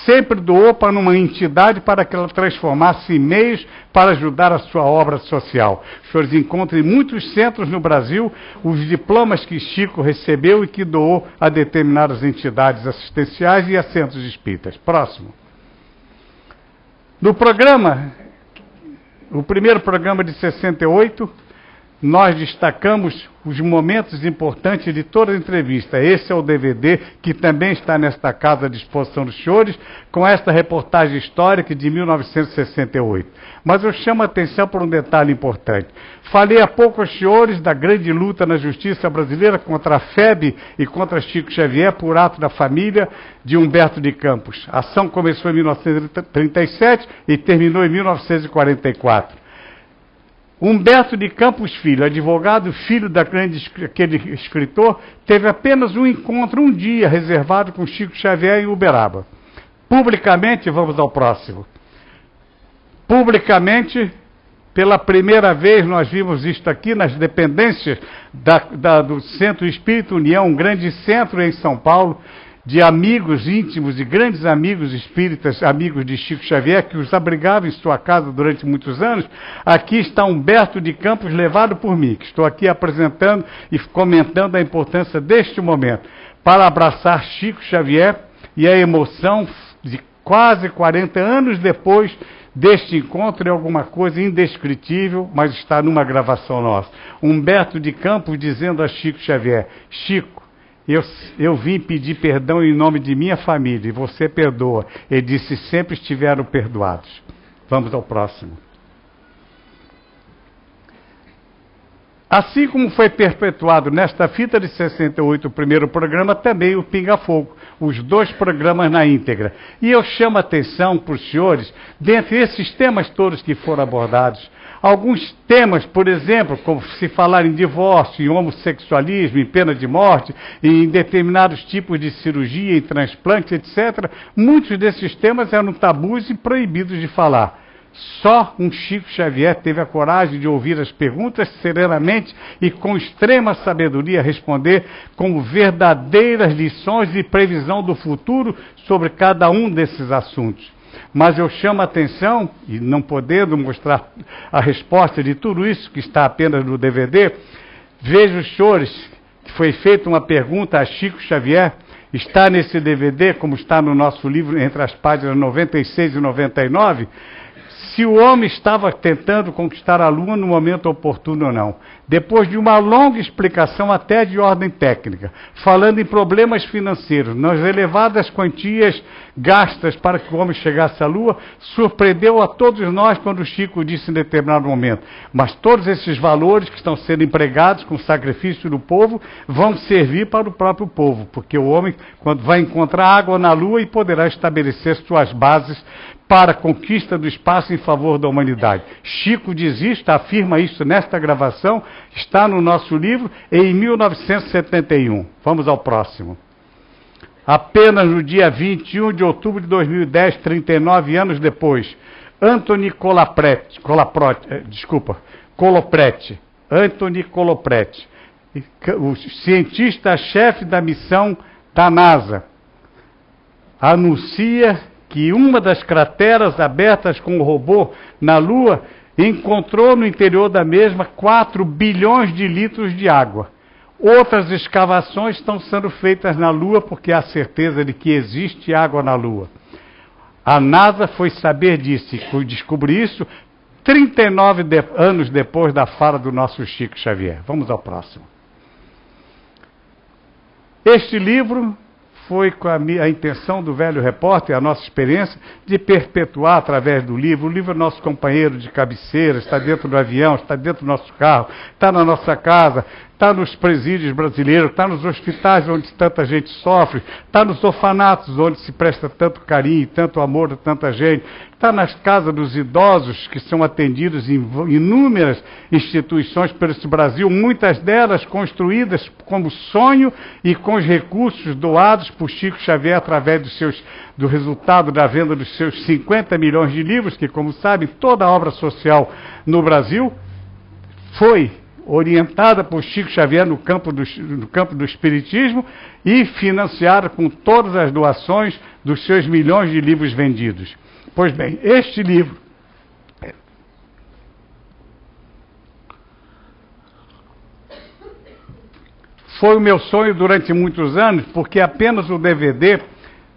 sempre doou para uma entidade para que ela transformasse em meios para ajudar a sua obra social. Os senhores encontram em muitos centros no Brasil os diplomas que Chico recebeu e que doou a determinadas entidades assistenciais e a centros espíritas. Próximo. No programa, o primeiro programa de 68, nós destacamos os momentos importantes de toda a entrevista. Esse é o DVD que também está nesta casa à disposição dos senhores, com esta reportagem histórica de 1968. Mas eu chamo a atenção por um detalhe importante. Falei há pouco aos senhores da grande luta na justiça brasileira contra a FEB e contra Chico Xavier por ato da família de Humberto de Campos. A ação começou em 1937 e terminou em 1944. Humberto de Campos Filho, advogado, filho daquele escritor, teve apenas um encontro, um dia, reservado com Chico Xavier em Uberaba. Publicamente, vamos ao próximo. Publicamente, pela primeira vez, nós vimos isto aqui nas dependências do Centro Espírita União, um grande centro em São Paulo, de amigos íntimos e grandes amigos espíritas, amigos de Chico Xavier, que os abrigavam em sua casa durante muitos anos. Aqui está Humberto de Campos, levado por mim, que estou aqui apresentando e comentando a importância deste momento, para abraçar Chico Xavier e a emoção de quase 40 anos depois deste encontro é alguma coisa indescritível, mas está numa gravação nossa. Humberto de Campos dizendo a Chico Xavier: Chico, eu vim pedir perdão em nome de minha família, e você perdoa. Ele disse: sempre estiveram perdoados. Vamos ao próximo. Assim como foi perpetuado nesta fita de 68 o primeiro programa, também o Pinga Fogo, os 2 programas na íntegra. E eu chamo a atenção para os senhores, dentre esses temas todos que foram abordados, alguns temas, por exemplo, como se falar em divórcio, em homossexualismo, em pena de morte, em determinados tipos de cirurgia, em transplante, etc., muitos desses temas eram tabus e proibidos de falar. Só um Chico Xavier teve a coragem de ouvir as perguntas serenamente e com extrema sabedoria responder como verdadeiras lições de previsão do futuro sobre cada um desses assuntos. Mas eu chamo a atenção, e não podendo mostrar a resposta de tudo isso que está apenas no DVD, vejo os senhores que foi feita uma pergunta a Chico Xavier, está nesse DVD, como está no nosso livro, entre as páginas 96 e 99, se o homem estava tentando conquistar a Lua no momento oportuno ou não. Depois de uma longa explicação, até de ordem técnica, falando em problemas financeiros, nas elevadas quantias gastas para que o homem chegasse à Lua, surpreendeu a todos nós quando Chico disse em determinado momento: mas todos esses valores que estão sendo empregados com sacrifício do povo vão servir para o próprio povo, porque o homem, quando vai encontrar água na Lua, e poderá estabelecer suas bases para a conquista do espaço em favor da humanidade. Chico diz isto, afirma isso nesta gravação, está no nosso livro, em 1971. Vamos ao próximo. Apenas no dia 21 de outubro de 2010, 39 anos depois, Anthony Colopretti, Anthony Colopretti, o cientista-chefe da missão da NASA, anuncia que uma das crateras abertas com o robô na Lua encontrou no interior da mesma 4 bilhões de litros de água. Outras escavações estão sendo feitas na Lua porque há certeza de que existe água na Lua. A NASA foi saber disso e descobrir isso 39 anos depois da fala do nosso Chico Xavier. Vamos ao próximo. Este livro foi com a intenção do velho repórter, a nossa experiência, de perpetuar através do livro. O livro é nosso companheiro de cabeceira, está dentro do avião, está dentro do nosso carro, está na nossa casa, está nos presídios brasileiros, está nos hospitais onde tanta gente sofre, está nos orfanatos onde se presta tanto carinho e tanto amor a tanta gente, está nas casas dos idosos que são atendidos em inúmeras instituições pelo esse Brasil, muitas delas construídas como sonho e com os recursos doados por Chico Xavier através do resultado da venda dos seus 50 milhões de livros, que, como sabem, toda a obra social no Brasil foi orientada por Chico Xavier no campo do espiritismo e financiada com todas as doações dos seus milhões de livros vendidos. Pois bem, este livro foi o meu sonho durante muitos anos, porque apenas o DVD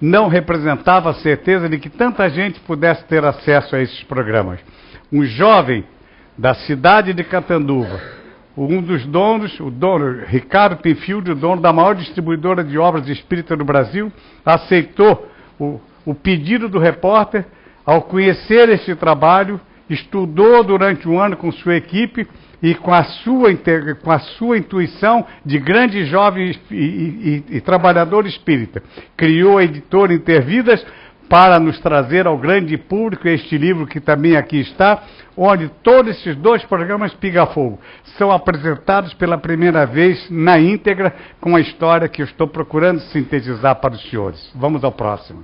não representava a certeza de que tanta gente pudesse ter acesso a esses programas. Um jovem da cidade de Catanduva, um dos donos, o dono Ricardo Pinfield, o dono da maior distribuidora de obras espíritas do Brasil, aceitou o pedido do repórter. Ao conhecer este trabalho, estudou durante um ano com sua equipe e com a sua intuição de grande jovem e trabalhador espírita. Criou a editora Intervidas para nos trazer ao grande público este livro que também aqui está, onde todos esses 2 programas Pinga Fogo são apresentados pela primeira vez na íntegra, com a história que eu estou procurando sintetizar para os senhores. Vamos ao próximo.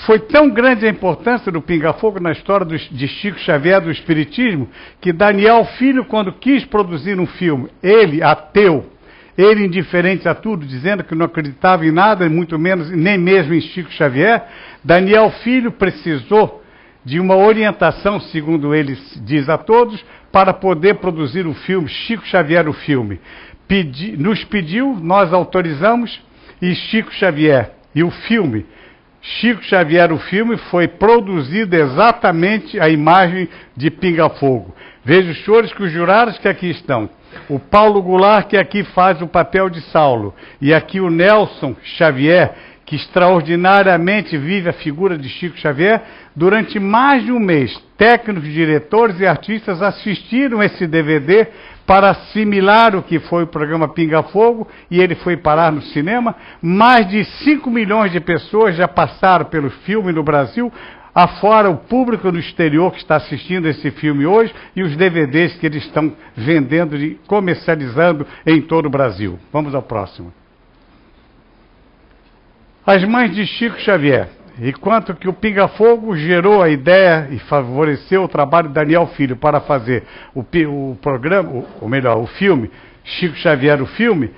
Foi tão grande a importância do Pinga Fogo na história de Chico Xavier do Espiritismo, que Daniel Filho, quando quis produzir um filme, ele, ateu, ele indiferente a tudo, dizendo que não acreditava em nada, muito menos, nem mesmo em Chico Xavier, Daniel Filho precisou de uma orientação, segundo ele diz a todos, para poder produzir o filme, Chico Xavier o filme. Nos pediu, nós autorizamos, e Chico Xavier e o filme, Chico Xavier o filme, foi produzido exatamente a imagem de Pinga Fogo. Veja os senhores que os jurados que aqui estão. O Paulo Goulart, que aqui faz o papel de Saulo, e aqui o Nelson Xavier, que extraordinariamente vive a figura de Chico Xavier. Durante mais de um mês, técnicos, diretores e artistas assistiram esse DVD para assimilar o que foi o programa Pinga Fogo, e ele foi parar no cinema. Mais de 5 milhões de pessoas já passaram pelo filme no Brasil, afora o público no exterior que está assistindo esse filme hoje, e os DVDs que eles estão vendendo e comercializando em todo o Brasil. Vamos ao próximo. As mães de Chico Xavier. Enquanto que o Pinga Fogo gerou a ideia e favoreceu o trabalho de Daniel Filho para fazer o programa, ou melhor, o filme, Chico Xavier o filme,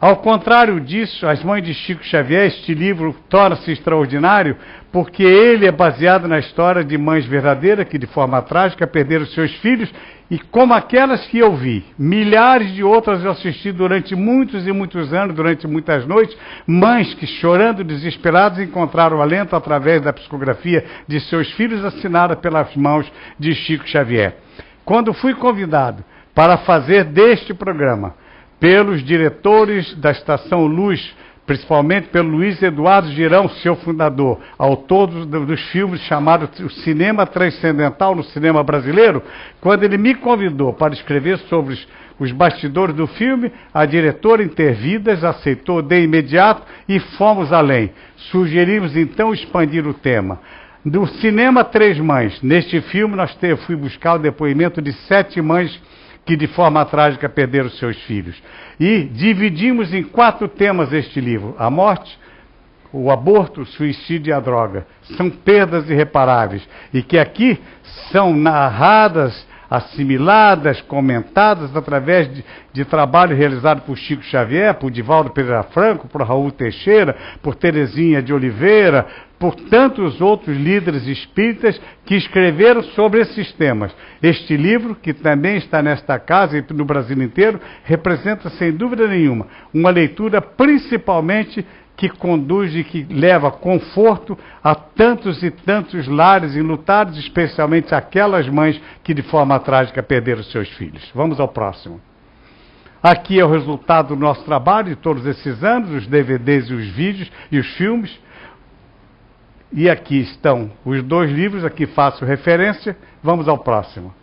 Ao contrário disso, As Mães de Chico Xavier, este livro torna-se extraordinário porque ele é baseado na história de mães verdadeiras que, de forma trágica, perderam seus filhos, e como aquelas que eu vi, milhares de outras eu assisti durante muitos e muitos anos, durante muitas noites, mães que, chorando, desesperadas, encontraram alento através da psicografia de seus filhos, assinada pelas mãos de Chico Xavier. Quando fui convidado para fazer deste programa pelos diretores da Estação Luz, principalmente pelo Luiz Eduardo Girão, seu fundador, autor dos filmes chamados O Cinema Transcendental no Cinema Brasileiro, quando ele me convidou para escrever sobre os bastidores do filme, a diretora Intervidas aceitou de imediato e fomos além. Sugerimos então expandir o tema. Do Cinema Três Mães, neste filme fui buscar o depoimento de 7 mães que de forma trágica perderam seus filhos. E dividimos em 4 temas este livro: a morte, o aborto, o suicídio e a droga. São perdas irreparáveis e que aqui são narradas, assimiladas, comentadas através de trabalho realizado por Chico Xavier, por Divaldo Pereira Franco, por Raul Teixeira, por Terezinha de Oliveira, por tantos outros líderes espíritas que escreveram sobre esses temas. Este livro, que também está nesta casa e no Brasil inteiro, representa, sem dúvida nenhuma, uma leitura principalmente que conduz e que leva conforto a tantos e tantos lares enlutados, especialmente aquelas mães que de forma trágica perderam seus filhos. Vamos ao próximo. Aqui é o resultado do nosso trabalho de todos esses anos, os DVDs e os vídeos e os filmes. E aqui estão os 2 livros, aqui faço referência. Vamos ao próximo.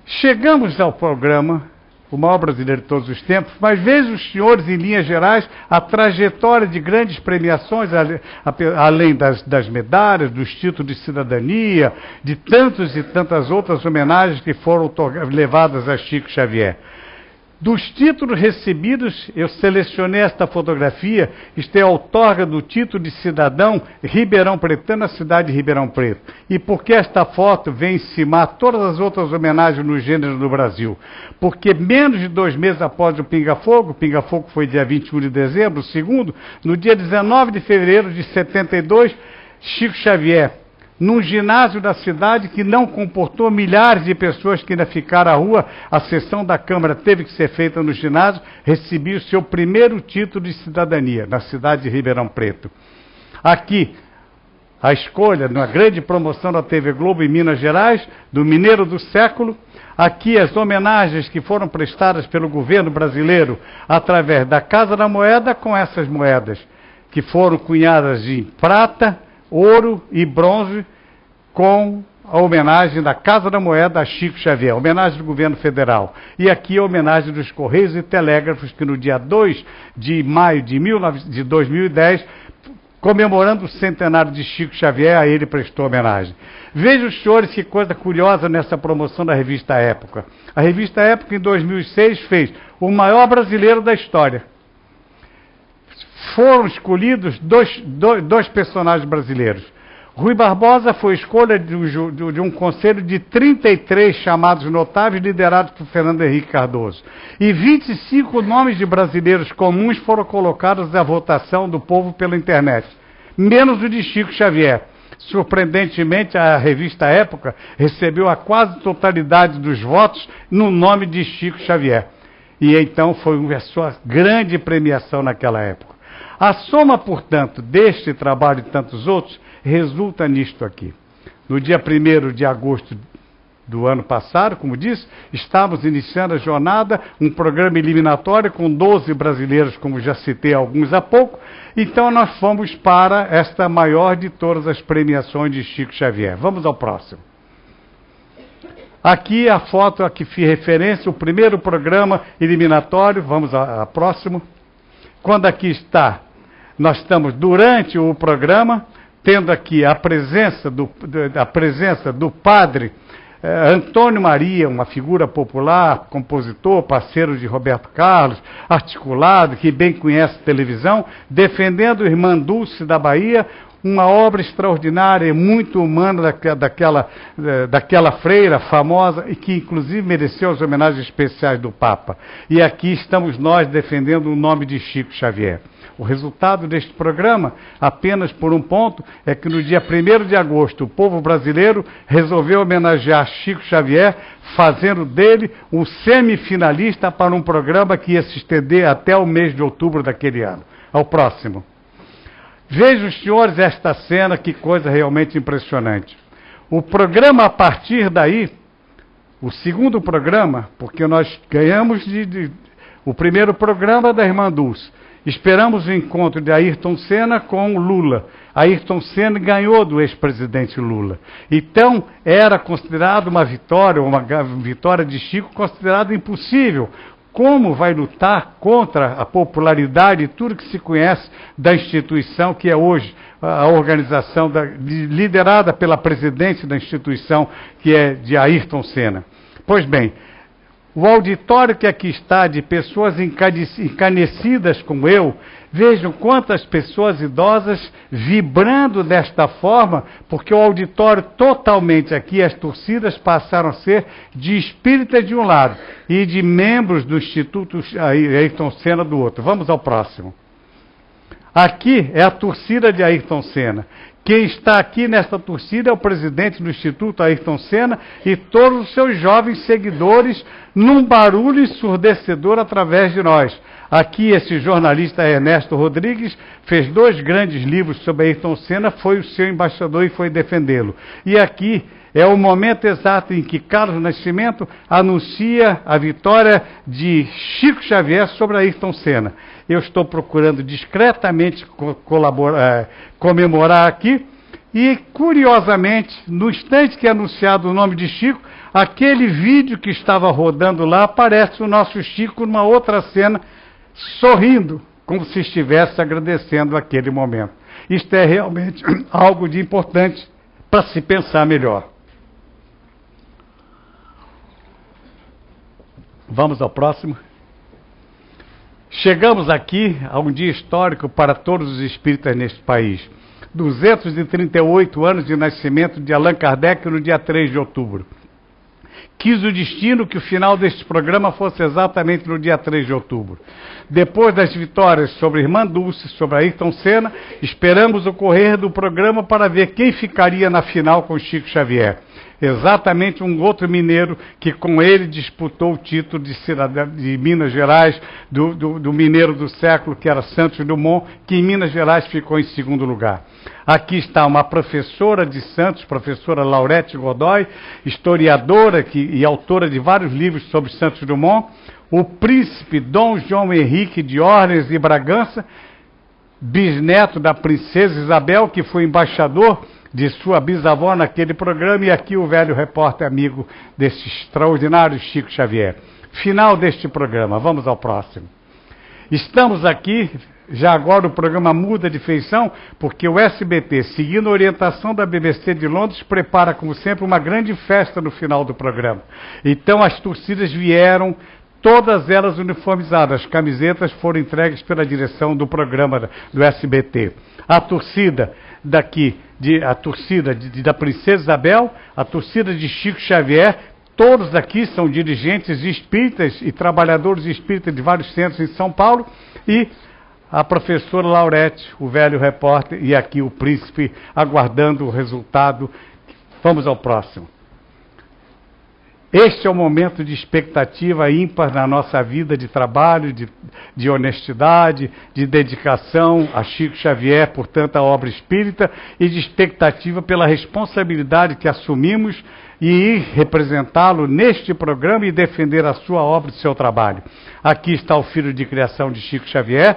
Chegamos ao programa, o maior brasileiro de todos os tempos, mas vejam os senhores, em linhas gerais, a trajetória de grandes premiações, além das medalhas, dos títulos de cidadania, de tantas e tantas outras homenagens que foram levadas a Chico Xavier. Dos títulos recebidos, eu selecionei esta fotografia. Isto é a outorga do título de cidadão Ribeirão Pretano, na cidade de Ribeirão Preto. E por que esta foto vem encimar todas as outras homenagens no gênero no Brasil? Porque menos de 2 meses após o Pinga Fogo foi dia 21 de dezembro, o segundo, no dia 19 de fevereiro de 72, Chico Xavier, num ginásio da cidade que não comportou milhares de pessoas que ainda ficaram à rua, a sessão da Câmara teve que ser feita no ginásio, recebeu o seu primeiro título de cidadania, na cidade de Ribeirão Preto. Aqui, a escolha, na grande promoção da TV Globo em Minas Gerais, do Mineiro do Século. Aqui as homenagens que foram prestadas pelo governo brasileiro através da Casa da Moeda, com essas moedas, que foram cunhadas de prata, ouro e bronze, com a homenagem da Casa da Moeda a Chico Xavier, homenagem do governo federal. E aqui a homenagem dos Correios e Telégrafos, que no dia 2 de maio de 2010, comemorando o centenário de Chico Xavier, a ele prestou homenagem. Vejam, senhores, que coisa curiosa nessa promoção da revista Época. A revista Época, em 2006, fez o maior brasileiro da história. Foram escolhidos dois personagens brasileiros. Rui Barbosa foi escolha de um conselho de 33 chamados notáveis, liderados por Fernando Henrique Cardoso. E 25 nomes de brasileiros comuns foram colocados à votação do povo pela internet, menos o de Chico Xavier. Surpreendentemente, a revista Época recebeu a quase totalidade dos votos no nome de Chico Xavier. E então foi a sua grande premiação naquela época. A soma, portanto, deste trabalho e tantos outros, resulta nisto aqui. No dia 1º de agosto do ano passado, como disse, estávamos iniciando a jornada, um programa eliminatório com 12 brasileiros, como já citei alguns há pouco. Então nós fomos para esta maior de todas as premiações de Chico Xavier. Vamos ao próximo. Aqui a foto a que fiz referência, o primeiro programa eliminatório. Vamos ao próximo. Quando aqui está, nós estamos durante o programa, tendo aqui a presença do padre Antônio Maria, uma figura popular, compositor, parceiro de Roberto Carlos, articulado, que bem conhece televisão, defendendo a irmã Dulce da Bahia, uma obra extraordinária e muito humana daquela freira famosa e que inclusive mereceu as homenagens especiais do Papa. E aqui estamos nós defendendo o nome de Chico Xavier. O resultado deste programa, apenas por um ponto, é que no dia 1º de agosto o povo brasileiro resolveu homenagear Chico Xavier, fazendo dele um semifinalista para um programa que ia se estender até o mês de outubro daquele ano. Ao próximo. Vejam, senhores, esta cena, que coisa realmente impressionante. O programa, a partir daí, o segundo programa, porque nós ganhamos o primeiro programa da Irmã Dulce. Esperamos o encontro de Ayrton Senna com Lula. Ayrton Senna ganhou do ex-presidente Lula. Então, era considerado uma vitória de Chico considerada impossível. Como vai lutar contra a popularidade e tudo que se conhece da instituição que é hoje a organização liderada pela presidente da instituição, que é de Ayrton Senna? Pois bem, o auditório que aqui está, de pessoas encanecidas como eu, vejam quantas pessoas idosas vibrando desta forma, porque o auditório totalmente aqui, as torcidas passaram a ser de espíritas de um lado e de membros do Instituto Ayrton Senna do outro. Vamos ao próximo. Aqui é a torcida de Ayrton Senna. Quem está aqui nesta torcida é o presidente do Instituto Ayrton Senna e todos os seus jovens seguidores, num barulho ensurdecedor através de nós. Aqui esse jornalista Ernesto Rodrigues fez 2 grandes livros sobre Ayrton Senna, foi o seu embaixador e foi defendê-lo. E aqui é o momento exato em que Carlos Nascimento anuncia a vitória de Chico Xavier sobre Ayrton Senna. Eu estou procurando discretamente comemorar aqui e, curiosamente, no instante que é anunciado o nome de Chico, aquele vídeo que estava rodando lá, aparece o nosso Chico numa outra cena, sorrindo, como se estivesse agradecendo aquele momento. Isto é realmente algo de importante para se pensar melhor. Vamos ao próximo. Chegamos aqui a um dia histórico para todos os espíritas neste país. 238 anos de nascimento de Allan Kardec no dia 3 de outubro. Quis o destino que o final deste programa fosse exatamente no dia 3 de outubro. Depois das vitórias sobre Irmã Dulce, sobre Ayrton Senna, esperamos o correr do programa para ver quem ficaria na final com Chico Xavier. Exatamente um outro mineiro que com ele disputou o título de cidadão de Minas Gerais, do mineiro do século, que era Santos Dumont, que em Minas Gerais ficou em segundo lugar. Aqui está uma professora de Santos, professora Laurete Godoy, historiadora e autora de vários livros sobre Santos Dumont, o príncipe Dom João Henrique de Orleans e Bragança, bisneto da princesa Isabel, que foi embaixador de sua bisavó naquele programa, e aqui o velho repórter amigo desse extraordinário Chico Xavier. Final deste programa, vamos ao próximo. Estamos aqui, já agora o programa muda de feição, porque o SBT, seguindo a orientação da BBC de Londres, prepara, como sempre, uma grande festa no final do programa. Então as torcidas vieram, todas elas uniformizadas, as camisetas foram entregues pela direção do programa do SBT. A torcida daqui, a torcida da Princesa Isabel, a torcida de Chico Xavier, todos aqui são dirigentes espíritas e trabalhadores espíritas de vários centros em São Paulo, e a professora Laurete, o velho repórter, e aqui o príncipe aguardando o resultado. Vamos ao próximo. Este é o momento de expectativa ímpar na nossa vida de trabalho, de honestidade, de dedicação a Chico Xavier por tanta obra espírita e de expectativa pela responsabilidade que assumimos e ir representá-lo neste programa e defender a sua obra e seu trabalho. Aqui está o filho de criação de Chico Xavier.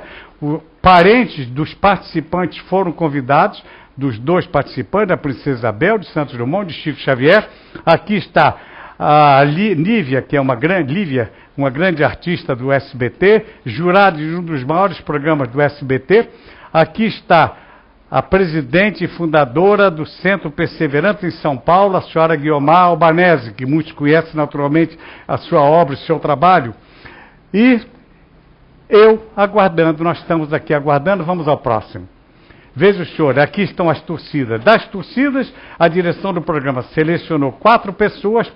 Parentes dos participantes foram convidados, dos 2 participantes, da Princesa Isabel, de Santos Dumont, de Chico Xavier. Aqui está a Lívia, que é uma grande artista do SBT, jurada de um dos maiores programas do SBT. Aqui está a presidente e fundadora do Centro Perseverante em São Paulo, a senhora Guiomar Albanese, que muitos conhecem naturalmente a sua obra e o seu trabalho. E eu aguardando, nós estamos aqui aguardando, vamos ao próximo. Veja o senhor, aqui estão as torcidas. Das torcidas, a direção do programa selecionou 4 pessoas,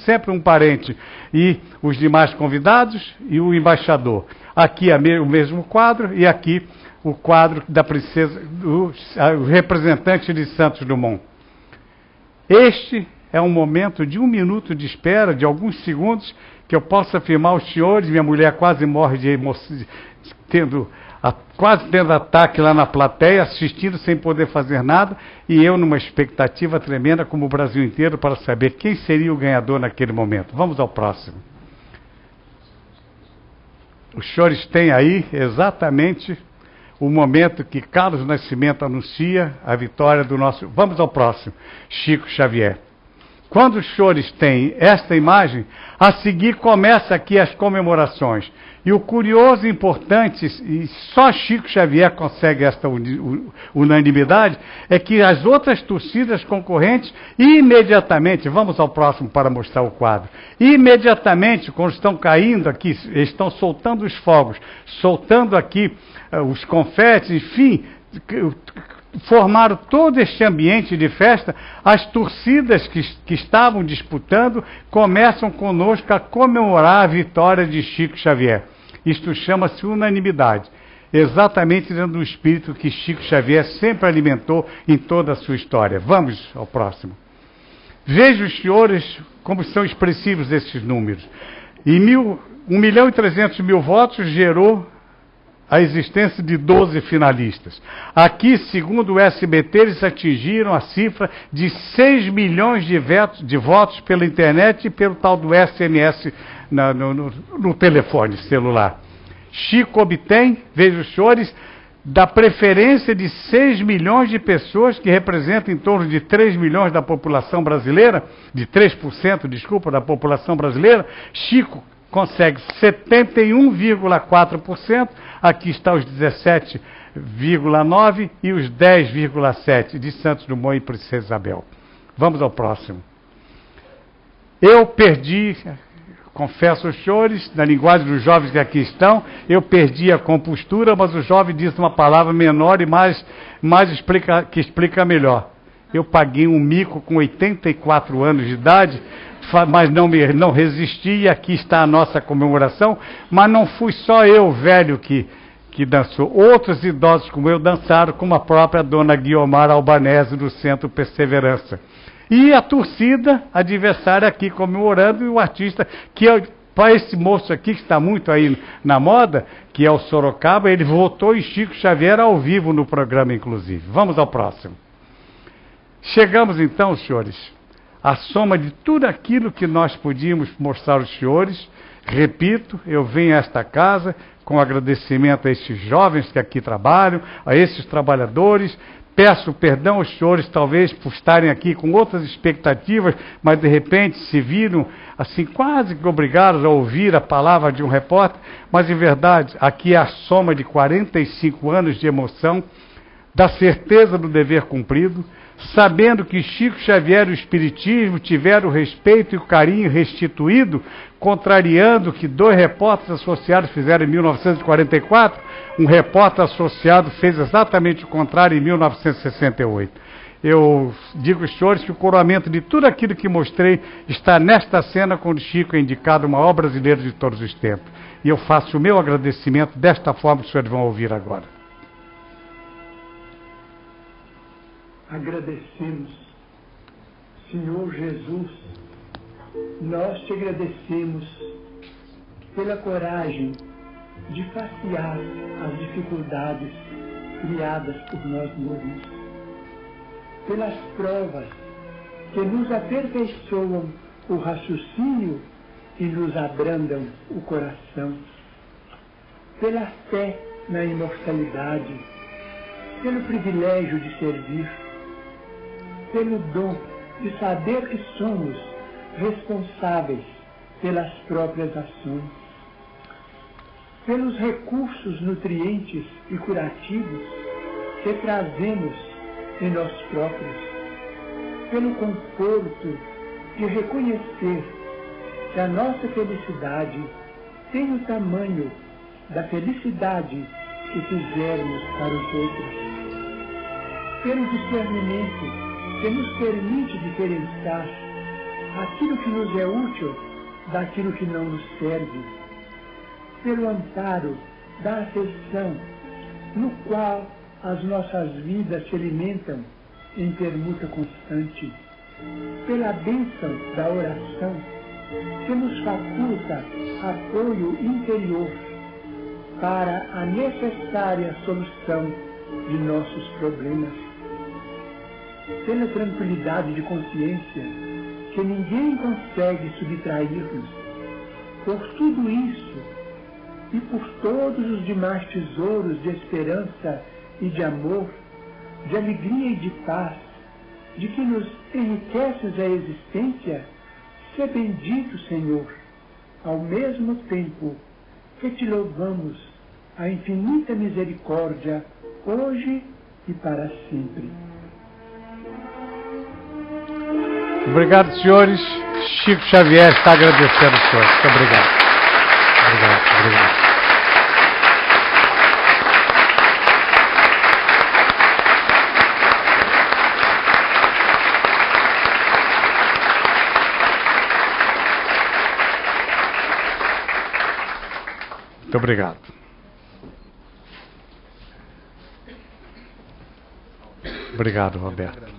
sempre um parente, e os demais convidados e o embaixador. Aqui o mesmo quadro e aqui o quadro da princesa, o representante de Santos Dumont. Este é um momento de 1 minuto de espera, de alguns segundos, que eu posso afirmar aos senhores, minha mulher quase morre de emoção, quase tendo ataque lá na plateia, assistindo sem poder fazer nada, e eu numa expectativa tremenda, como o Brasil inteiro, para saber quem seria o ganhador naquele momento. Vamos ao próximo. Os senhores têm aí exatamente o momento que Carlos Nascimento anuncia a vitória do nosso... Vamos ao próximo. Chico Xavier. Quando os senhores têm esta imagem, a seguir começa aqui as comemorações. E o curioso e importante, e só Chico Xavier consegue esta unanimidade, é que as outras torcidas concorrentes, imediatamente, vamos ao próximo para mostrar o quadro, imediatamente, quando estão caindo aqui, estão soltando os fogos, soltando aqui os confetes, enfim, formaram todo este ambiente de festa. As torcidas que estavam disputando começam conosco a comemorar a vitória de Chico Xavier. Isto chama-se unanimidade, exatamente dentro do espírito que Chico Xavier sempre alimentou em toda a sua história. Vamos ao próximo. Vejam os senhores como são expressivos esses números. Em 1.300.000 votos gerou a existência de 12 finalistas. Aqui, segundo o SBT, eles atingiram a cifra de 6 milhões de votos pela internet e pelo tal do SMS no telefone celular. Chico obtém, vejam os senhores, da preferência de 6 milhões de pessoas, que representam em torno de 3 milhões da população brasileira, de 3%, desculpa, da população brasileira. Chico consegue 71,4%, aqui está os 17,9% e os 10,7% de Santos Dumont e Princesa Isabel. Vamos ao próximo. Eu perdi, confesso aos senhores, na linguagem dos jovens que aqui estão, eu perdi a compostura, mas o jovem disse uma palavra menor e que explica melhor. Eu paguei um mico com 84 anos de idade, mas não resisti, e aqui está a nossa comemoração. Mas não fui só eu, velho, que dançou. Outros idosos como eu dançaram, como a própria dona Guiomar Albanese do Centro Perseverança. E a torcida adversária aqui comemorando, e o artista, para esse moço aqui, que está muito aí na moda, que é o Sorocaba, ele votou em Chico Xavier ao vivo no programa, inclusive. Vamos ao próximo. Chegamos então, senhores, à soma de tudo aquilo que nós podíamos mostrar aos senhores. Repito, eu venho a esta casa com agradecimento a esses jovens que aqui trabalham, a esses trabalhadores. Peço perdão aos senhores, talvez, por estarem aqui com outras expectativas, mas de repente se viram assim quase que obrigados a ouvir a palavra de um repórter. Mas, em verdade, aqui é a soma de 45 anos de emoção, da certeza do dever cumprido, sabendo que Chico Xavier e o Espiritismo tiveram o respeito e o carinho restituído, contrariando o que 2 repórteres associados fizeram em 1944, um repórter associado fez exatamente o contrário em 1968. Eu digo aos senhores que o coroamento de tudo aquilo que mostrei está nesta cena, quando Chico é indicado o maior brasileiro de todos os tempos. E eu faço o meu agradecimento desta forma que os senhores vão ouvir agora. Agradecemos, Senhor Jesus, nós te agradecemos pela coragem de facear as dificuldades criadas por nós mesmos, pelas provas que nos aperfeiçoam o raciocínio e nos abrandam o coração, pela fé na imortalidade, pelo privilégio de servir, pelo dom de saber que somos responsáveis pelas próprias ações, pelos recursos nutrientes e curativos que trazemos em nós próprios, pelo conforto de reconhecer que a nossa felicidade tem o tamanho da felicidade que fizermos para os outros. pelo discernimento que nos permite diferenciar aquilo que nos é útil daquilo que não nos serve, pelo amparo da afeição, no qual as nossas vidas se alimentam em permuta constante, pela bênção da oração, que nos faculta apoio interior para a necessária solução de nossos problemas, pela tranquilidade de consciência que ninguém consegue subtrair-nos. Por tudo isso e por todos os demais tesouros de esperança e de amor, de alegria e de paz, de que nos enriqueces a existência, sê bendito, Senhor, ao mesmo tempo que te louvamos a infinita misericórdia, hoje e para sempre. Obrigado, senhores. Chico Xavier está agradecendo os senhores. Muito obrigado. Obrigado. Muito obrigado. Obrigado, Roberto.